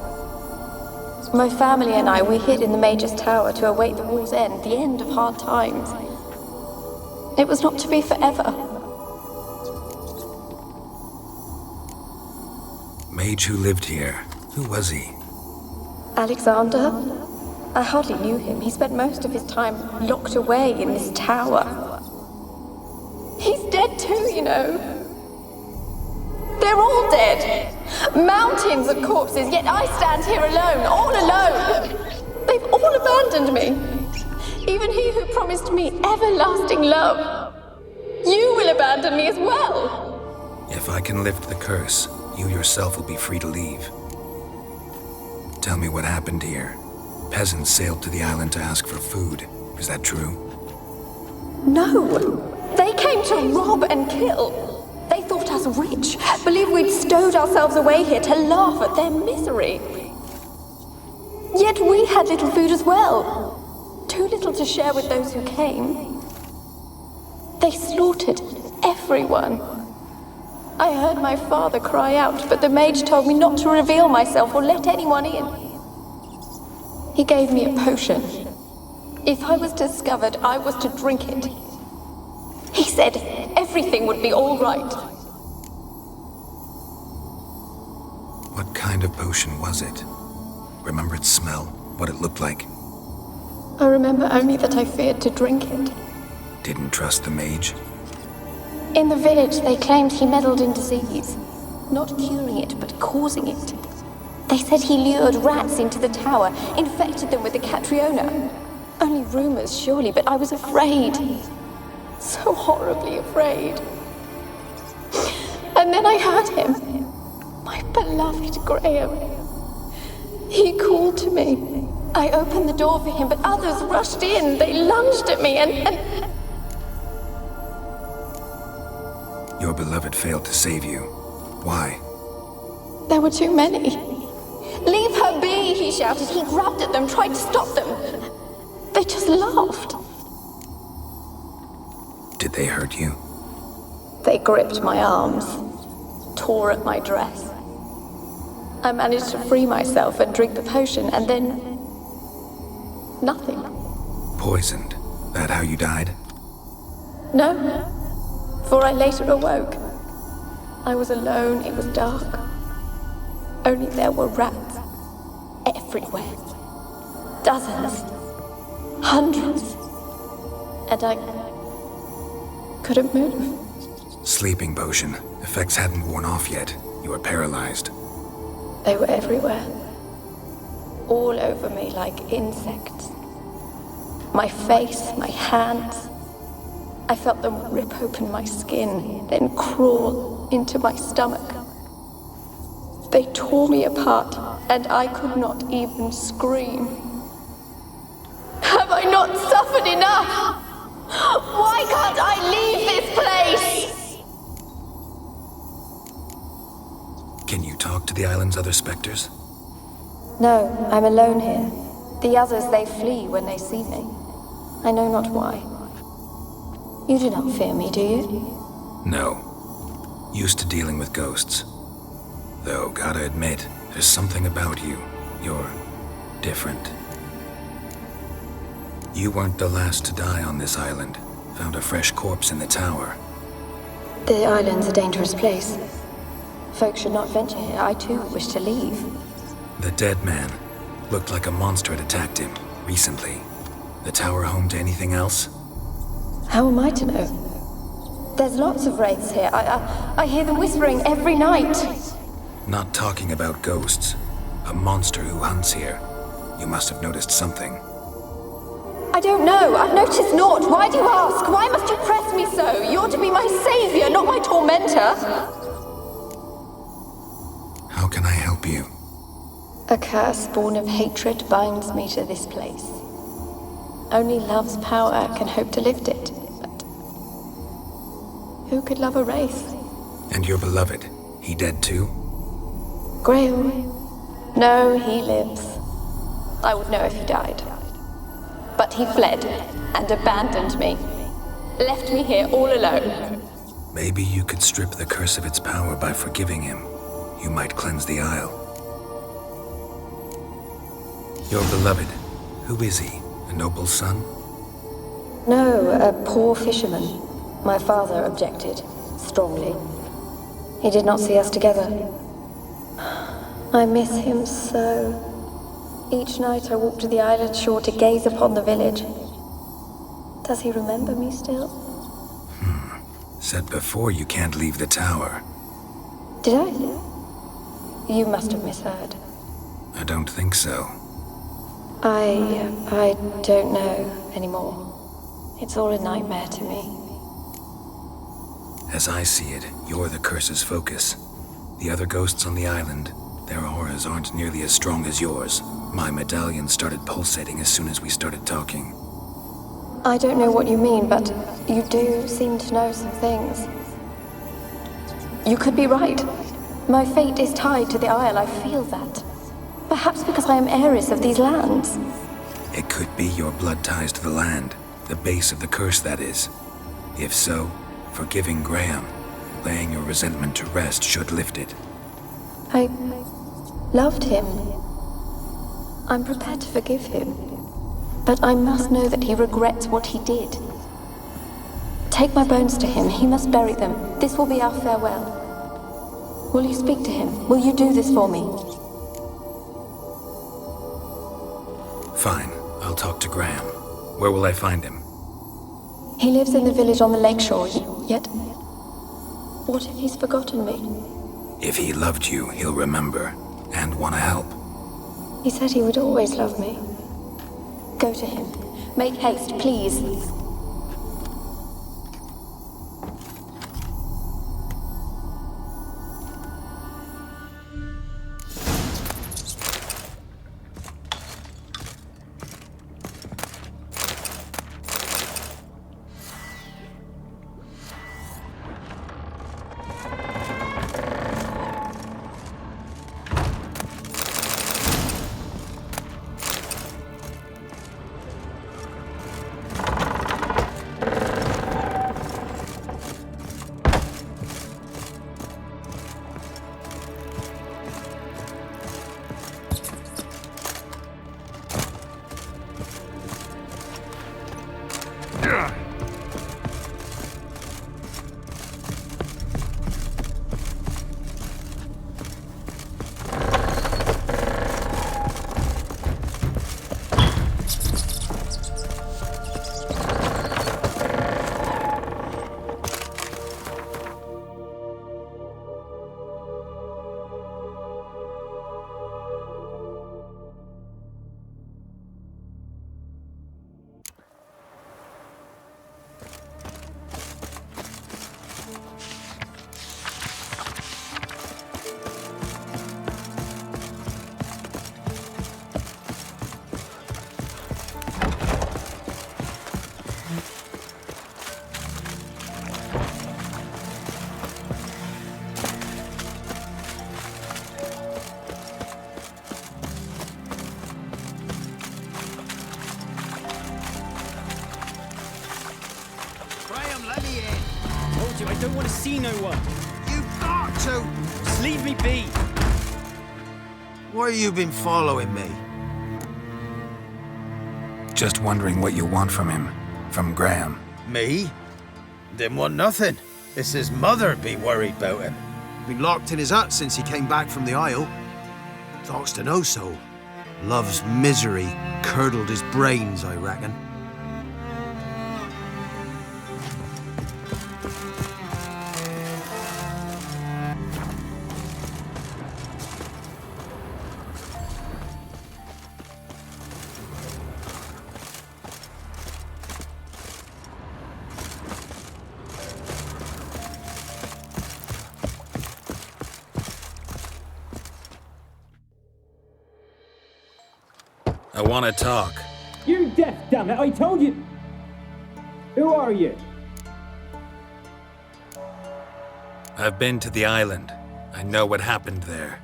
My family and I, we hid in the Mage's Tower to await the war's end, the end of hard times. It was not to be forever. Mage who lived here. Who was he? Alexander? I hardly knew him. He spent most of his time locked away in this tower. He's dead too, you know. They're all dead. Mountains of corpses, yet I stand here alone, all alone. They've all abandoned me. Even he who promised me everlasting love. You will abandon me as well. If I can lift the curse, you yourself will be free to leave. Tell me what happened here. Peasants sailed to the island to ask for food. Is that true? No. They came to rob and kill. They thought us rich, believed we'd stowed ourselves away here to laugh at their misery. Yet we had little food as well. Too little to share with those who came. They slaughtered everyone. I heard my father cry out, but the mage told me not to reveal myself or let anyone in. He gave me a potion. If I was discovered, I was to drink it. He said everything would be all right. What kind of potion was it? Remember its smell? What it looked like? I remember only that I feared to drink it. Didn't trust the mage? In the village, they claimed he meddled in disease. Not curing it, but causing it. They said he lured rats into the tower, infected them with the Catriona. Only rumors, surely, but I was afraid. So horribly afraid. And then I heard him. My beloved Graham. He called to me. I opened the door for him, but others rushed in. They lunged at me and... Your beloved failed to save you. Why? There were too many. Leave her be, he shouted. He grabbed at them, tried to stop them. They just laughed. Did they hurt you? They gripped my arms, tore at my dress. I managed to free myself and drink the potion, and then... nothing. Poisoned? That how you died? No, for I later awoke. I was alone, it was dark. Only there were rats everywhere. Dozens. Hundreds. And I couldn't move. Sleeping potion. Effects hadn't worn off yet. You were paralyzed. They were everywhere. All over me like insects. My face, my hands. I felt them rip open my skin, then crawl into my stomach. They tore me apart, and I could not even scream. Have I not suffered enough? Why can't I leave this place? Can you talk to the island's other specters? No, I'm alone here. The others, they flee when they see me. I know not why. You do not fear me, do you? No. Used to dealing with ghosts. Though, gotta admit, there's something about you. You're different. You weren't the last to die on this island. Found a fresh corpse in the tower. The island's a dangerous place. Folks should not venture here. I too wish to leave. The dead man. Looked like a monster had attacked him, recently. The tower home to anything else? How am I to know? There's lots of wraiths here. I hear them whispering every night. Not talking about ghosts. A monster who hunts here. You must have noticed something. I don't know. I've noticed naught. Why do you ask? Why must you press me so? You're to be my savior, not my tormentor. How can I help you? A curse born of hatred binds me to this place. Only love's power can hope to lift it. But who could love a wraith? And your beloved, he dead too? Graham? No, he lives. I would know if he died. But he fled and abandoned me. Left me here all alone. Maybe you could strip the curse of its power by forgiving him. You might cleanse the Isle. Your beloved, who is he? A noble son? No, a poor fisherman. My father objected, strongly. He did not see us together. I miss him so. Each night I walk to the island shore to gaze upon the village. Does he remember me still? Said before you can't leave the tower. Did I? You must have misheard. I don't think so. I don't know anymore. It's all a nightmare to me. As I see it, you're the curse's focus. The other ghosts on the island, their auras aren't nearly as strong as yours. My medallion started pulsating as soon as we started talking. I don't know what you mean, but you do seem to know some things. You could be right. My fate is tied to the Isle, I feel that. Perhaps because I am heiress of these lands. It could be your blood ties to the land, the base of the curse, that is. If so, forgiving Graham, laying your resentment to rest should lift it. I loved him. I'm prepared to forgive him. But I must know that he regrets what he did. Take my bones to him. He must bury them. This will be our farewell. Will you speak to him? Will you do this for me? Fine. I'll talk to Graham. Where will I find him? He lives in the village on the lakeshore, yet... What if he's forgotten me? If he loved you, he'll remember, and want to help. He said he would always love me. Go to him. Make haste, please. I don't want to see no one. You've got to! Just leave me be. Why have you been following me? Just wondering what you want from him. From Graham. Me? Didn't want nothing. It's his mother be worried about him. Been locked in his hut since he came back from the Isle. Talks to no soul. Love's misery curdled his brains, I reckon. I want to talk. You're deaf, damn it! I told you! Who are you? I've been to the island. I know what happened there.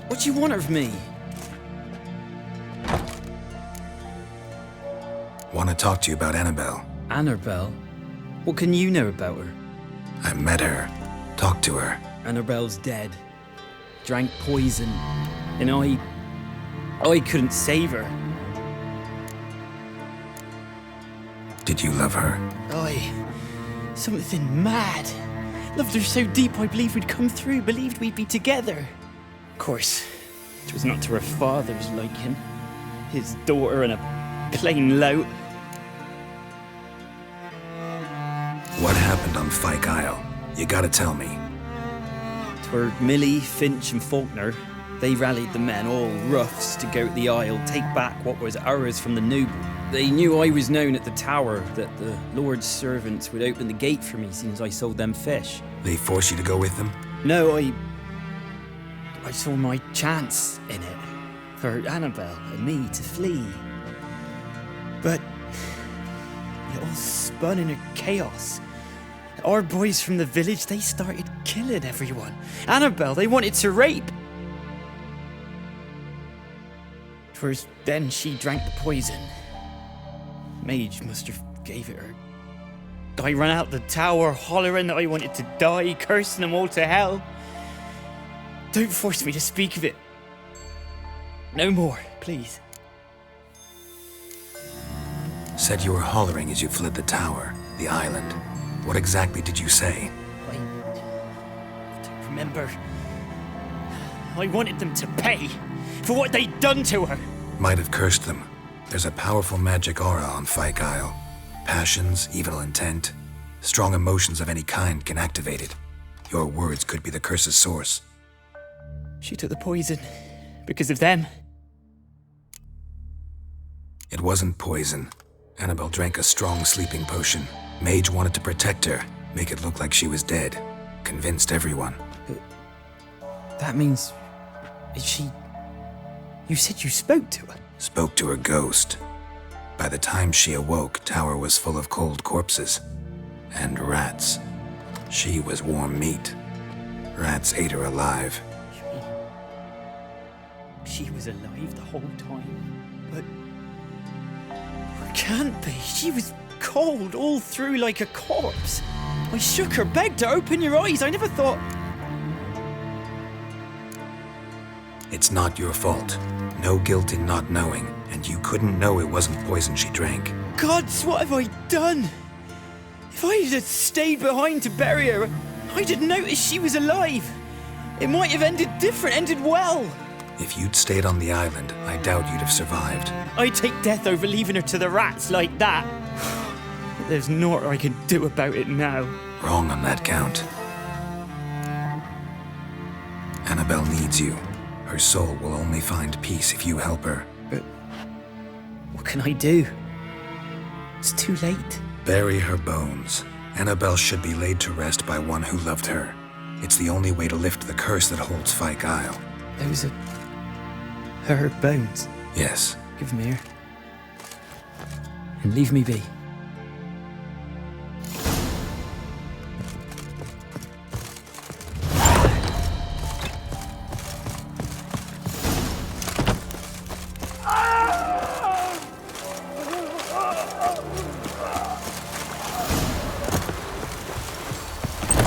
What do you want of me? Want to talk to you about Annabelle. Annabelle? What can you know about her? I met her. Talked to her. Annabelle's dead. Drank poison. And I couldn't save her. Did you love her? Something mad. Loved her so deep I believed we'd come through, believed we'd be together. Of course, it was not to her father's liking. His daughter and a plain lout. What happened on Fyke Isle? You gotta tell me. Twere Millie, Finch and Faulkner. They rallied the men, all roughs, to go to the Isle, take back what was ours from the noble. They knew I was known at the tower, that the Lord's servants would open the gate for me since I sold them fish. They forced you to go with them? No, I saw my chance in it, for Annabelle and me to flee. But it all spun in a chaos. Our boys from the village, they started killing everyone. Annabelle, they wanted to rape. 'Twas then she drank the poison. Mage must have gave it her. I ran out the tower hollering that I wanted to die, cursing them all to hell. Don't force me to speak of it. No more, please. Said you were hollering as you fled the tower, the island. What exactly did you say? I don't remember. I wanted them to pay for what they'd done to her. Might have cursed them. There's a powerful magic aura on Fyke Isle. Passions, evil intent, strong emotions of any kind can activate it. Your words could be the curse's source. She took the poison because of them. It wasn't poison. Annabelle drank a strong sleeping potion. Mage wanted to protect her, make it look like she was dead. Convinced everyone. That means... is she... You said you spoke to her? Spoke to her ghost. By the time she awoke, Tower was full of cold corpses. And rats. She was warm meat. Rats ate her alive. She was alive the whole time? But... it can't be. She was cold all through like a corpse. I shook her, begged her, open your eyes. I never thought... It's not your fault. No guilt in not knowing, and you couldn't know it wasn't poison she drank. Gods, what have I done? If I had stayed behind to bury her, I'd have noticed she was alive. It might have ended different, ended well. If you'd stayed on the island, I doubt you'd have survived. I'd take death over leaving her to the rats like that. There's naught I can do about it now. Wrong on that count. Annabelle needs you. Her soul will only find peace if you help her. But what can I do? It's too late. Bury her bones. Annabelle should be laid to rest by one who loved her. It's the only way to lift the curse that holds Fyke Isle. Those are... her bones? Yes. Give them here. And leave me be.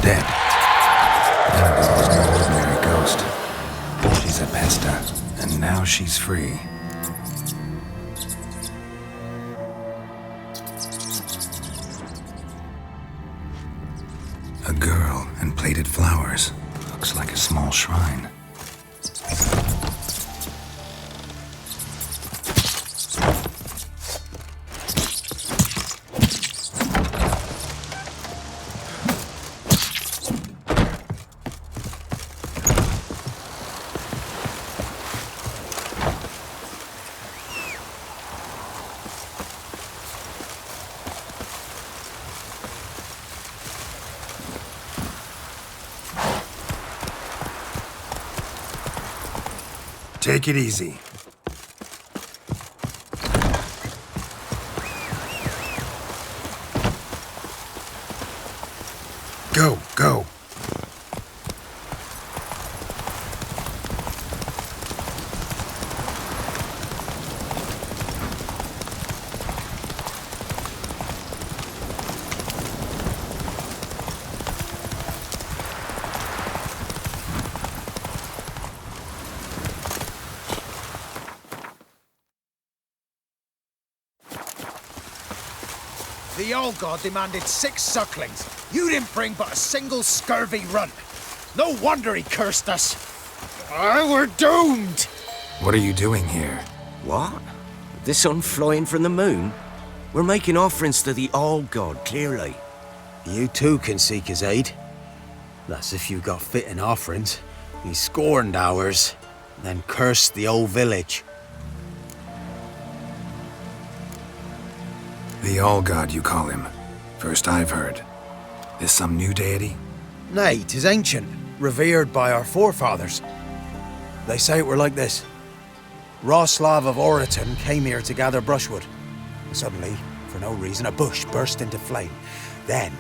Dead. Annabelle was no ordinary ghost. She's a pesta, and now she's free. A girl and plated flowers. Looks like a small shrine. Take it easy. Go, go. The Old God demanded 6 sucklings. You didn't bring but a single scurvy runt. No wonder he cursed us. We're doomed! What are you doing here? What? The sun flying from the moon? We're making offerings to the Old God, clearly. You too can seek his aid. That's if you got fitting offerings. He scorned ours, then cursed the old village. The All-God, you call him. First I've heard. Is some new deity? Nay, 'tis ancient, revered by our forefathers. They say it were like this. Roslav of Oriton came here to gather brushwood. Suddenly, for no reason, a bush burst into flame. Then,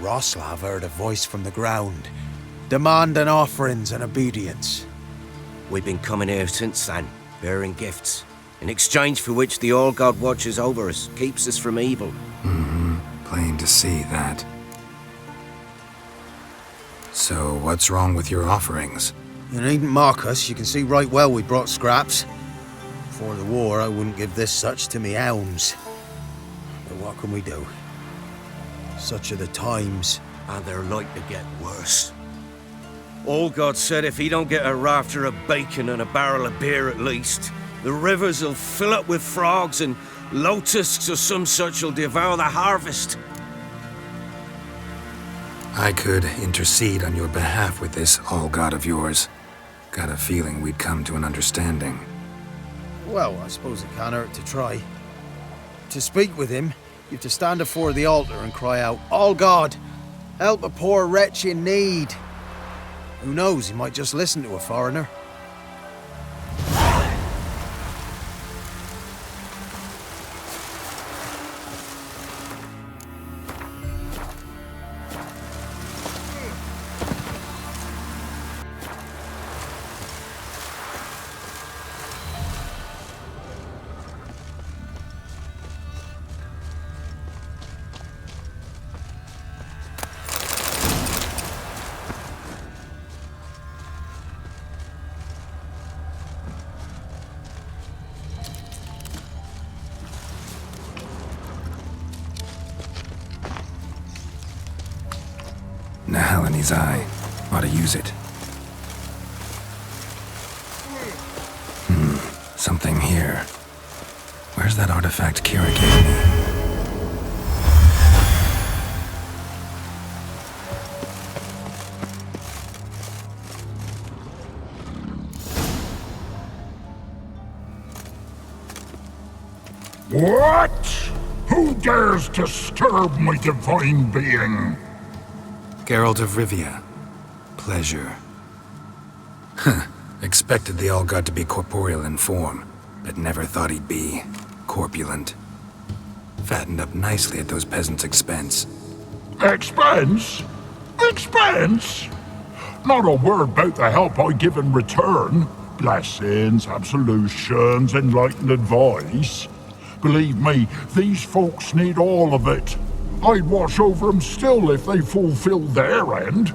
Roslav heard a voice from the ground, demanding offerings and obedience. We've been coming here since then, bearing gifts, in exchange for which the All-God watches over us, keeps us from evil. Mm-hmm. Plain to see that. So, what's wrong with your offerings? You needn't mock us. You can see right well we brought scraps. Before the war, I wouldn't give this such to me elms. But what can we do? Such are the times. And they're like to get worse. All-God said if he don't get a rafter of bacon and a barrel of beer at least, the rivers will fill up with frogs and locusts or some such will devour the harvest. I could intercede on your behalf with this All-God of yours. Got a feeling we'd come to an understanding. Well, I suppose it can't hurt to try. To speak with him, you have to stand before the altar and cry out, "All God, help a poor wretch in need." Who knows, he might just listen to a foreigner. Nahal in his eye. Ought to use it. Something here. Where's that artifact Kira gave me? What? Who dares disturb my divine being? Geralt of Rivia. Pleasure. Expected the All-God to be corporeal in form, but never thought he'd be corpulent. Fattened up nicely at those peasants' expense. Expense? Expense? Not a word about the help I give in return. Blessings, absolutions, enlightened advice. Believe me, these folks need all of it. I'd watch over them still if they fulfilled their end.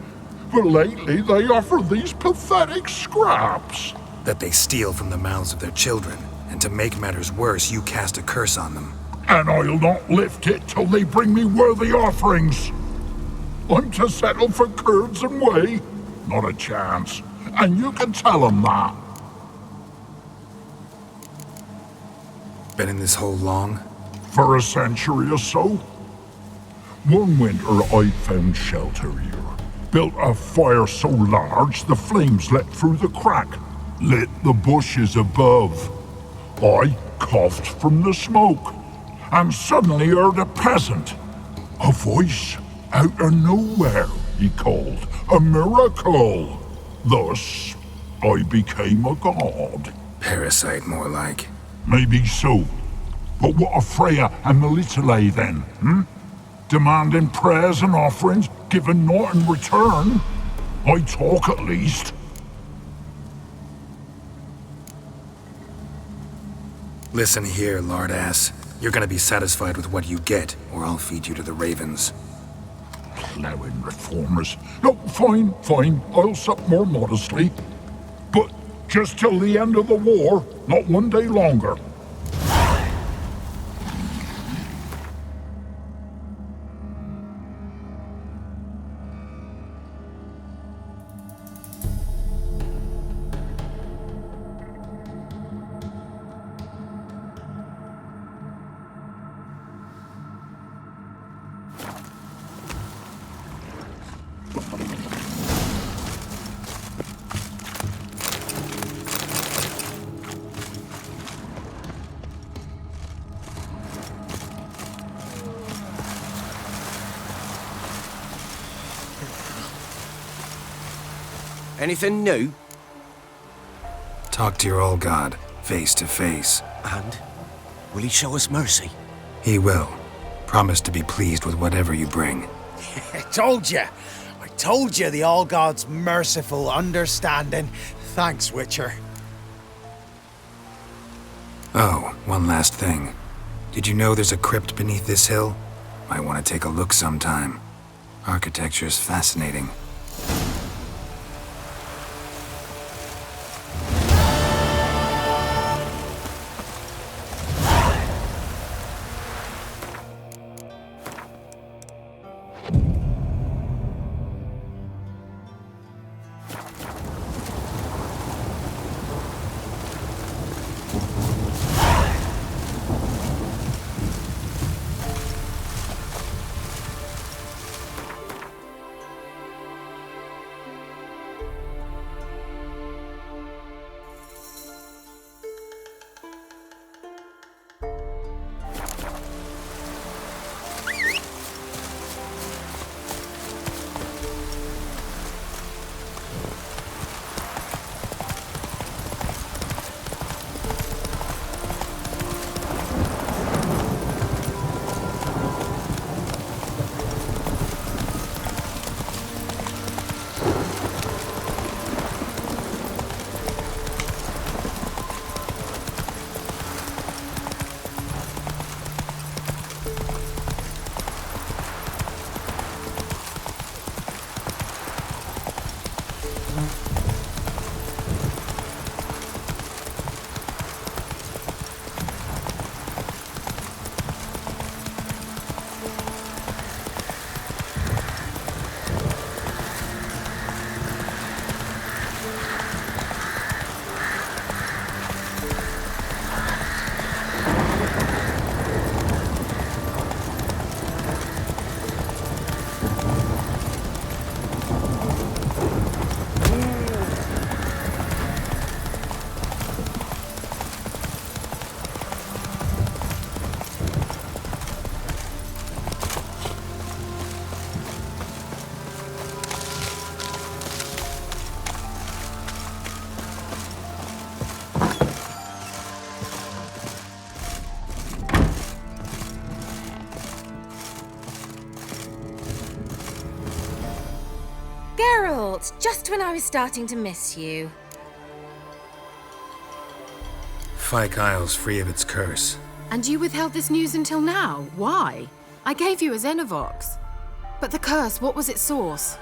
But lately they offer these pathetic scraps. That they steal from the mouths of their children, and to make matters worse, you cast a curse on them. And I'll not lift it till they bring me worthy offerings. I'm to settle for curds and whey? Not a chance. And you can tell them that. Been in this hole long? For a century or so. One winter I found shelter here. Built a fire so large the flames leapt through the crack, lit the bushes above. I coughed from the smoke, and suddenly heard a peasant. A voice out of nowhere, he called. A miracle. Thus, I became a god. Parasite, more like. Maybe so. But what of Freya and Melitele then, Demanding prayers and offerings, given naught in return? I talk at least. Listen here, lardass. You're gonna be satisfied with what you get, or I'll feed you to the ravens. Ploughing reformers. No, fine. I'll sup more modestly. But just till the end of the war, not one day longer. Anything new? Talk to your old god, face to face. And? Will he show us mercy? He will. Promise to be pleased with whatever you bring. I told you the All-God's merciful, understanding. Thanks, Witcher. Oh, one last thing. Did you know there's a crypt beneath this hill? Might want to take a look sometime. Architecture's fascinating. Geralt, just when I was starting to miss you. Fyke Isle's free of its curse. And you withheld this news until now? Why? I gave you a Xenovox. But the curse, what was its source?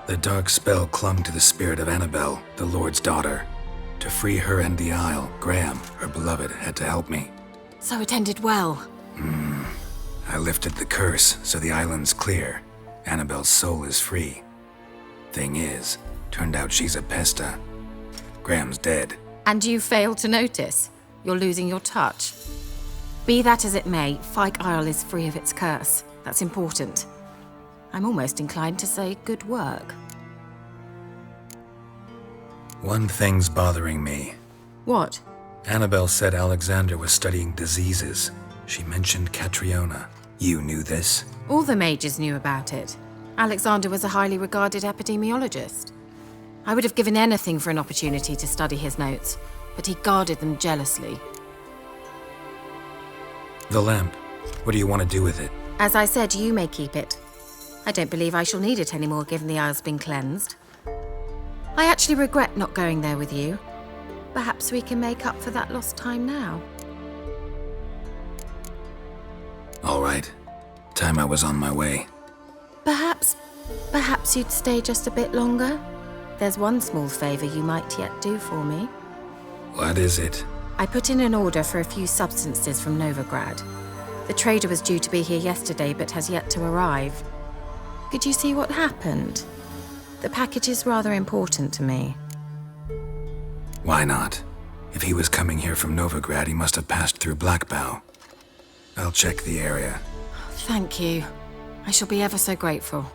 The dark spell clung to the spirit of Annabelle, the Lord's daughter. To free her and the Isle, Graham, her beloved, had to help me. So it ended well. I lifted the curse, so the island's clear. Annabelle's soul is free. Thing is, turned out she's a Pesta. Graham's dead. And you failed to notice? You're losing your touch. Be that as it may, Fyke Isle is free of its curse. That's important. I'm almost inclined to say good work. One thing's bothering me. What? Annabelle said Alexander was studying diseases. She mentioned Catriona. You knew this? All the mages knew about it. Alexander was a highly regarded epidemiologist. I would have given anything for an opportunity to study his notes. but he guarded them jealously. The lamp. What do you want to do with it? As I said, you may keep it. I don't believe I shall need it anymore, given the Isle's been cleansed. I actually regret not going there with you. Perhaps we can make up for that lost time now. All right. Time I was on my way. Perhaps you'd stay just a bit longer? There's one small favor you might yet do for me. What is it? I put in an order for a few substances from Novigrad. The trader was due to be here yesterday, but has yet to arrive. Could you see what happened? The package is rather important to me. Why not? If he was coming here from Novigrad, he must have passed through Blackbough. I'll check the area. Thank you. I shall be ever so grateful.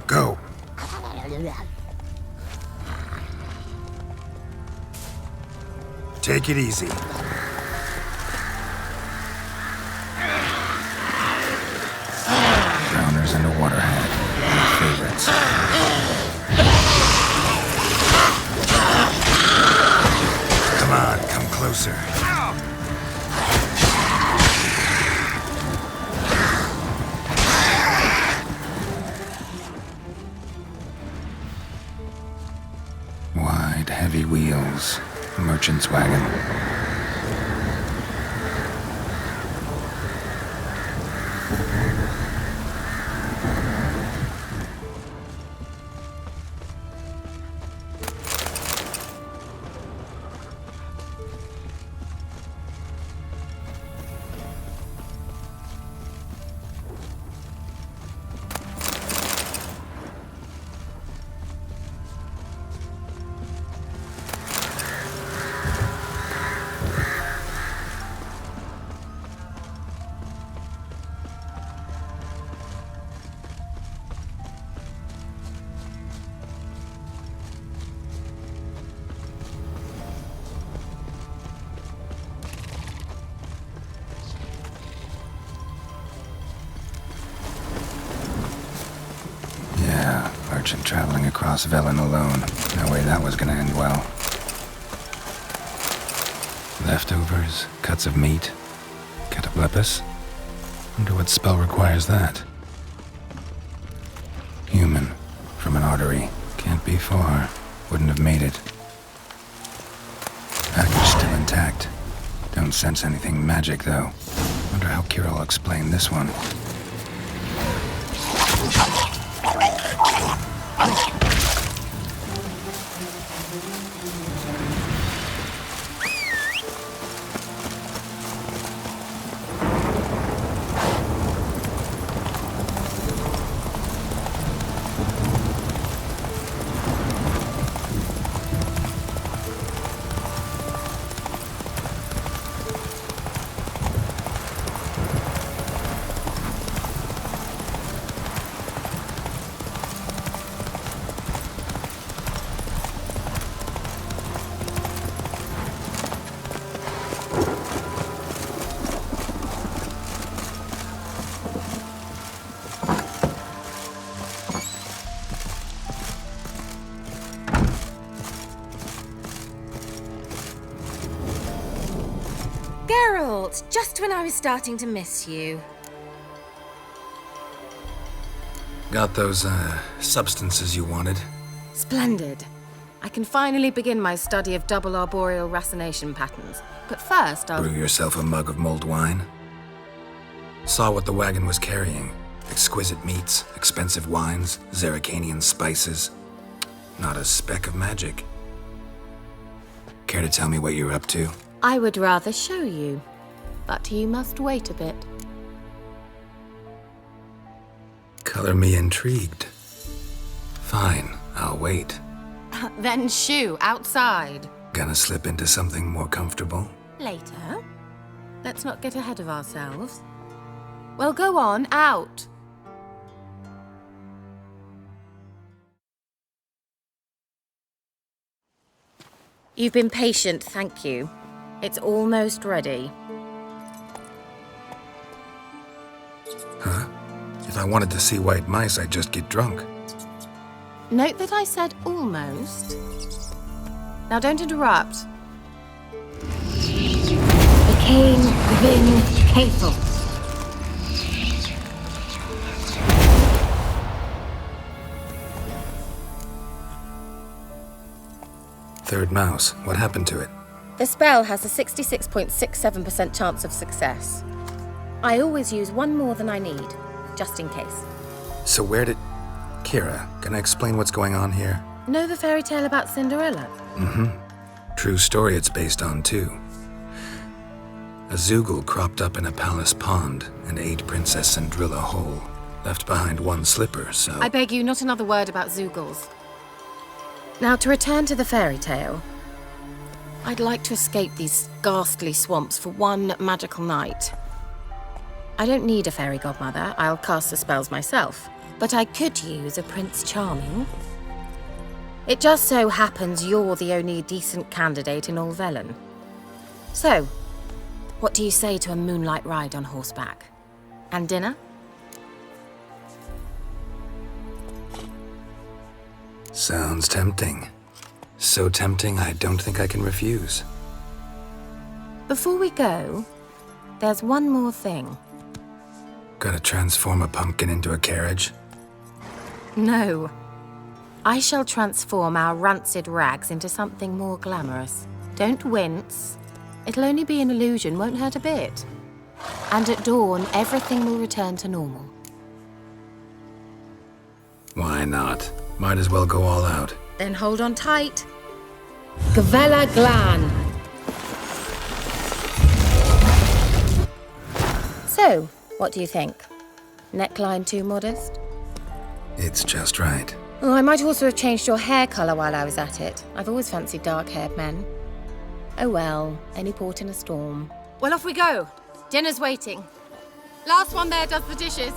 Go. Take it easy. Drowners and a waterhead. My favorites. Come on, come closer. Wide, heavy wheels. Merchant's wagon. Merchant traveling across Velen alone. No way that was gonna end well. Leftovers, cuts of meat, cataplepis. Wonder what spell requires that. Human, from an artery. Can't be far. Wouldn't have made it. Package still intact. Don't sense anything magic, though. Wonder how Kira will explain this one. Geralt, just when I was starting to miss you. Got those, substances you wanted? Splendid. I can finally begin my study of double arboreal racination patterns. But first, I'll... Brew yourself a mug of mulled wine? Saw what the wagon was carrying. Exquisite meats, expensive wines, Zerrikanian spices. Not a speck of magic. Care to tell me what you're up to? I would rather show you, but you must wait a bit. Color me intrigued. Fine, I'll wait. Then shoo, outside. Gonna slip into something more comfortable? Later. Let's not get ahead of ourselves. Well, go on, out. You've been patient, thank you. It's almost ready. Huh? If I wanted to see white mice, I'd just get drunk. Note that I said almost. Now don't interrupt. The Cain Vin Cathel. Third mouse. What happened to it? The spell has a 66.67% chance of success. I always use one more than I need, just in case. So where did... Kira, can I explain what's going on here? Know the fairy tale about Cinderella? Mm-hmm. True story it's based on, too. A Zoogle cropped up in a palace pond and ate Princess Cinderella whole. Left behind one slipper, so... I beg you, not another word about Zoogles. Now, to return to the fairy tale. I'd like to escape these ghastly swamps for one magical night. I don't need a fairy godmother, I'll cast the spells myself. But I could use a Prince Charming. It just so happens you're the only decent candidate in all Velen. So, what do you say to a moonlight ride on horseback? And dinner? Sounds tempting. So tempting, I don't think I can refuse. Before we go, there's one more thing. Gotta transform a pumpkin into a carriage? No. I shall transform our rancid rags into something more glamorous. Don't wince. It'll only be an illusion, won't hurt a bit. And at dawn, everything will return to normal. Why not? Might as well go all out. Then hold on tight. Gavella Glan. So, what do you think? Neckline too modest? It's just right. Oh, I might also have changed your hair colour while I was at it. I've always fancied dark-haired men. Oh well, any port in a storm. Well, off we go. Dinner's waiting. Last one there does the dishes.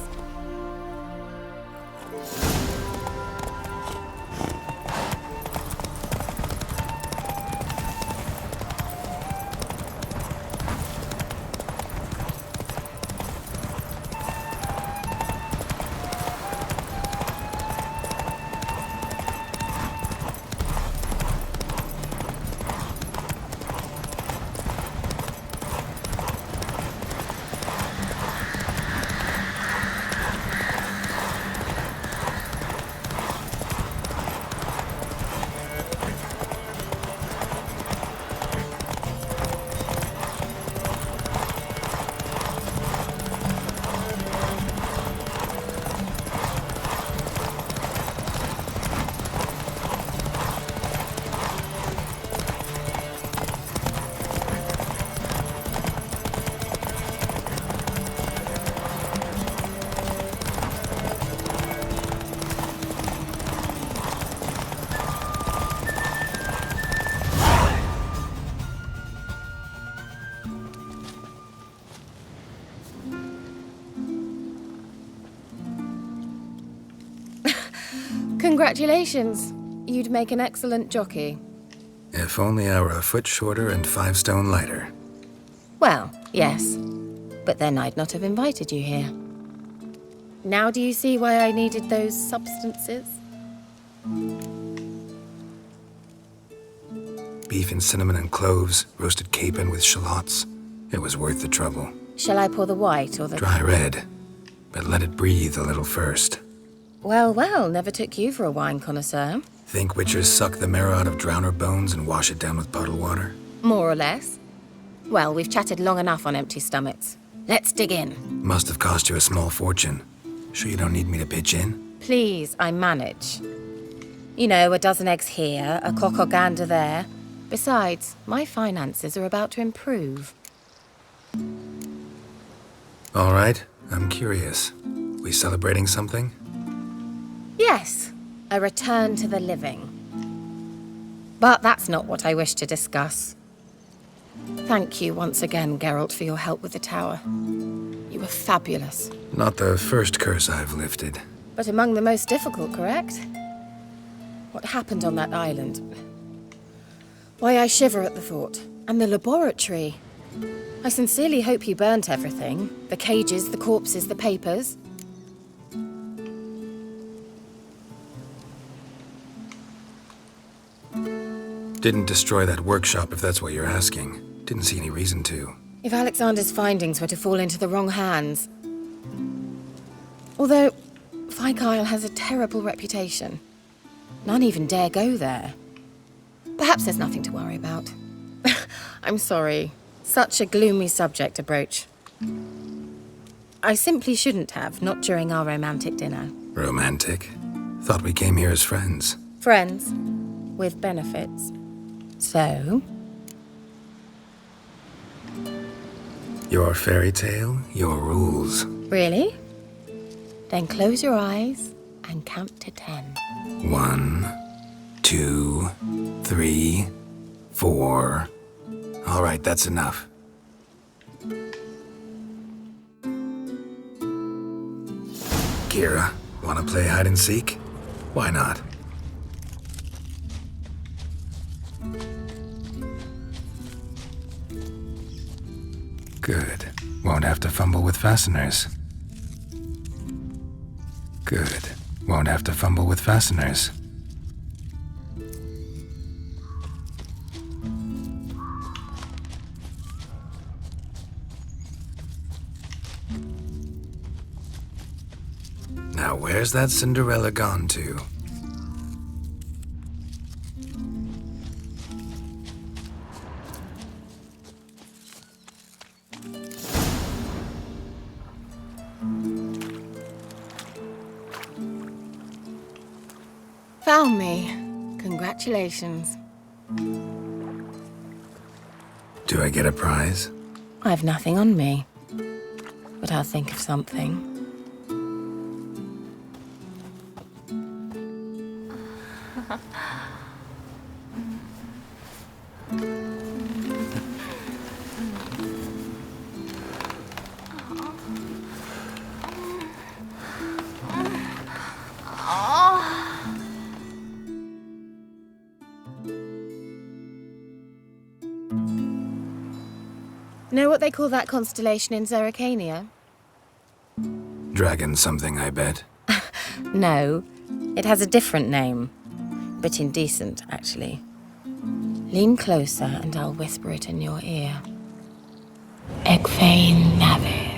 Congratulations. You'd make an excellent jockey. If only I were a foot shorter and 5 stone lighter. Well, yes. But then I'd not have invited you here. Now do you see why I needed those substances? Beef and cinnamon and cloves, roasted capon with shallots. It was worth the trouble. Shall I pour the white or the... Dry red, but let it breathe a little first. Well, well, never took you for a wine connoisseur. Think witchers suck the marrow out of drowner bones and wash it down with puddle water? More or less. Well, we've chatted long enough on empty stomachs. Let's dig in. Must have cost you a small fortune. Sure you don't need me to pitch in? Please, I manage. You know, a dozen eggs here, a cock or gander there. Besides, my finances are about to improve. All right, I'm curious. We celebrating something? Yes, a return to the living. But that's not what I wish to discuss. Thank you once again, Geralt, for your help with the tower. You were fabulous. Not the first curse I've lifted. But among the most difficult, correct? What happened on that island? Why, I shiver at the thought. And the laboratory. I sincerely hope you burnt everything. The cages, the corpses, the papers. Didn't destroy that workshop, if that's what you're asking. Didn't see any reason to. If Alexander's findings were to fall into the wrong hands... Although, Fyke Isle has a terrible reputation. None even dare go there. Perhaps there's nothing to worry about. I'm sorry. Such a gloomy subject to broach. I simply shouldn't have, not during our romantic dinner. Romantic? Thought we came here as friends. Friends. With benefits. So? Your fairy tale, your rules. Really? Then close your eyes and count to 10. 1, 2, 3, 4. All right, that's enough. Kira, wanna play hide and seek? Why not? Good. Won't have to fumble with fasteners. Good. Won't have to fumble with fasteners. Now where's that Cinderella gone to? Found me. Congratulations. Do I get a prize? I've nothing on me. But I'll think of something. Know what they call that constellation in Zerrikania? Dragon something, I bet. No, it has a different name. Bit indecent, actually. Lean closer and I'll whisper it in your ear. Egfain Navir.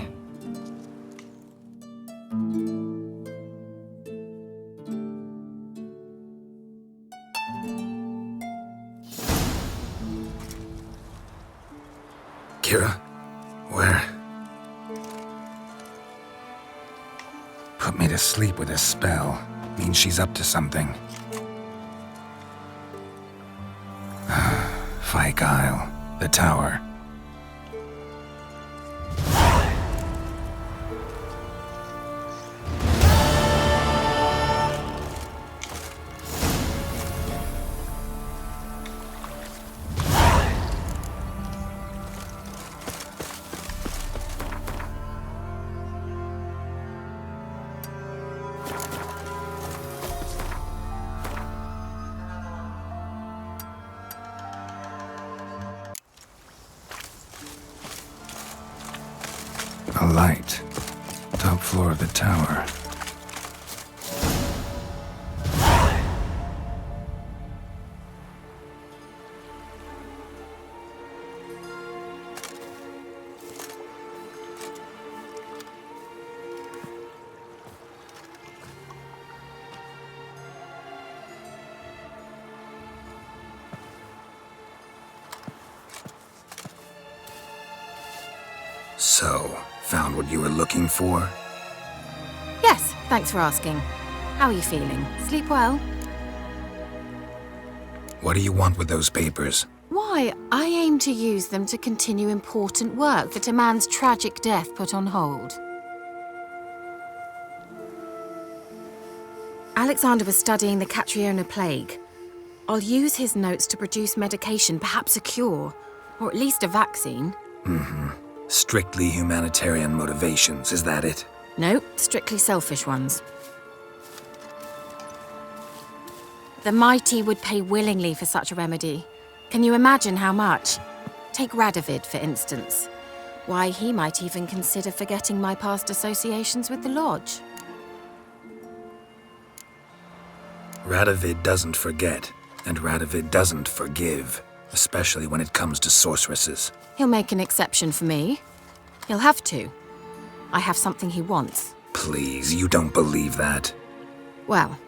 Kira? Where? Put me to sleep with a spell. Means she's up to something. Fyke Isle. The tower. A light. Top floor of the tower. So, found what you were looking for? Yes, thanks for asking. How are you feeling? Sleep well? What do you want with those papers? Why, I aim to use them to continue important work that a man's tragic death put on hold. Alexander was studying the Catriona plague. I'll use his notes to produce medication, perhaps a cure, or at least a vaccine. Mm-hmm. Strictly humanitarian motivations, is that it? No, strictly selfish ones. The mighty would pay willingly for such a remedy. Can you imagine how much? Take Radovid, for instance. Why, he might even consider forgetting my past associations with the Lodge. Radovid doesn't forget, and Radovid doesn't forgive, especially when it comes to sorceresses. He'll make an exception for me. He'll have to. I have something he wants. Please, you don't believe that. Well,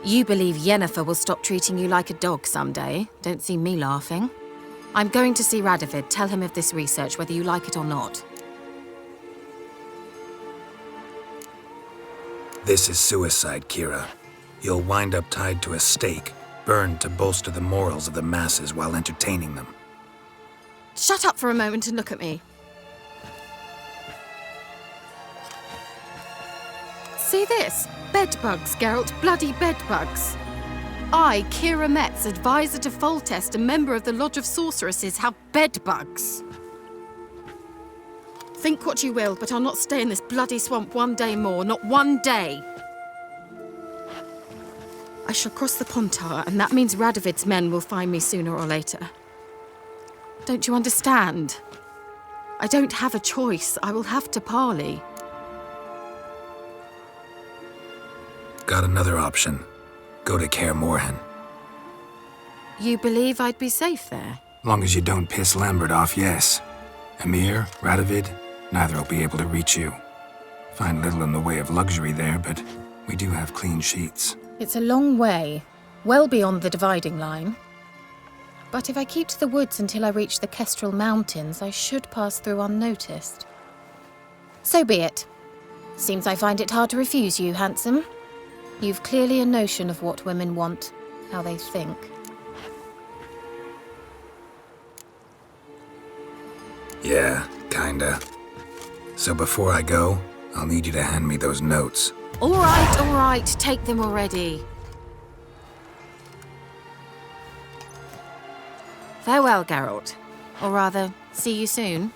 you believe Yennefer will stop treating you like a dog someday. Don't see me laughing. I'm going to see Radovid, tell him of this research, whether you like it or not. This is suicide, Kira. You'll wind up tied to a stake, burned to bolster the morals of the masses while entertaining them. Shut up for a moment and look at me. See this? Bedbugs, Geralt. Bloody bedbugs. I, Kira Metz, advisor to Foltest, a member of the Lodge of Sorceresses, have bedbugs. Think what you will, but I'll not stay in this bloody swamp one day more. Not one day. I shall cross the Pontar, and that means Radovid's men will find me sooner or later. Don't you understand? I don't have a choice. I will have to parley. Got another option. Go to Kaer Morhen. You believe I'd be safe there? Long as you don't piss Lambert off, yes. Emir, Radovid, neither will be able to reach you. Find little in the way of luxury there, but we do have clean sheets. It's a long way, well beyond the dividing line. But if I keep to the woods until I reach the Kestrel Mountains, I should pass through unnoticed. So be it. Seems I find it hard to refuse you, handsome. You've clearly a notion of what women want, how they think. Yeah, kinda. So before I go, I'll need you to hand me those notes. All right, take them already. Farewell, Geralt. Or rather, see you soon.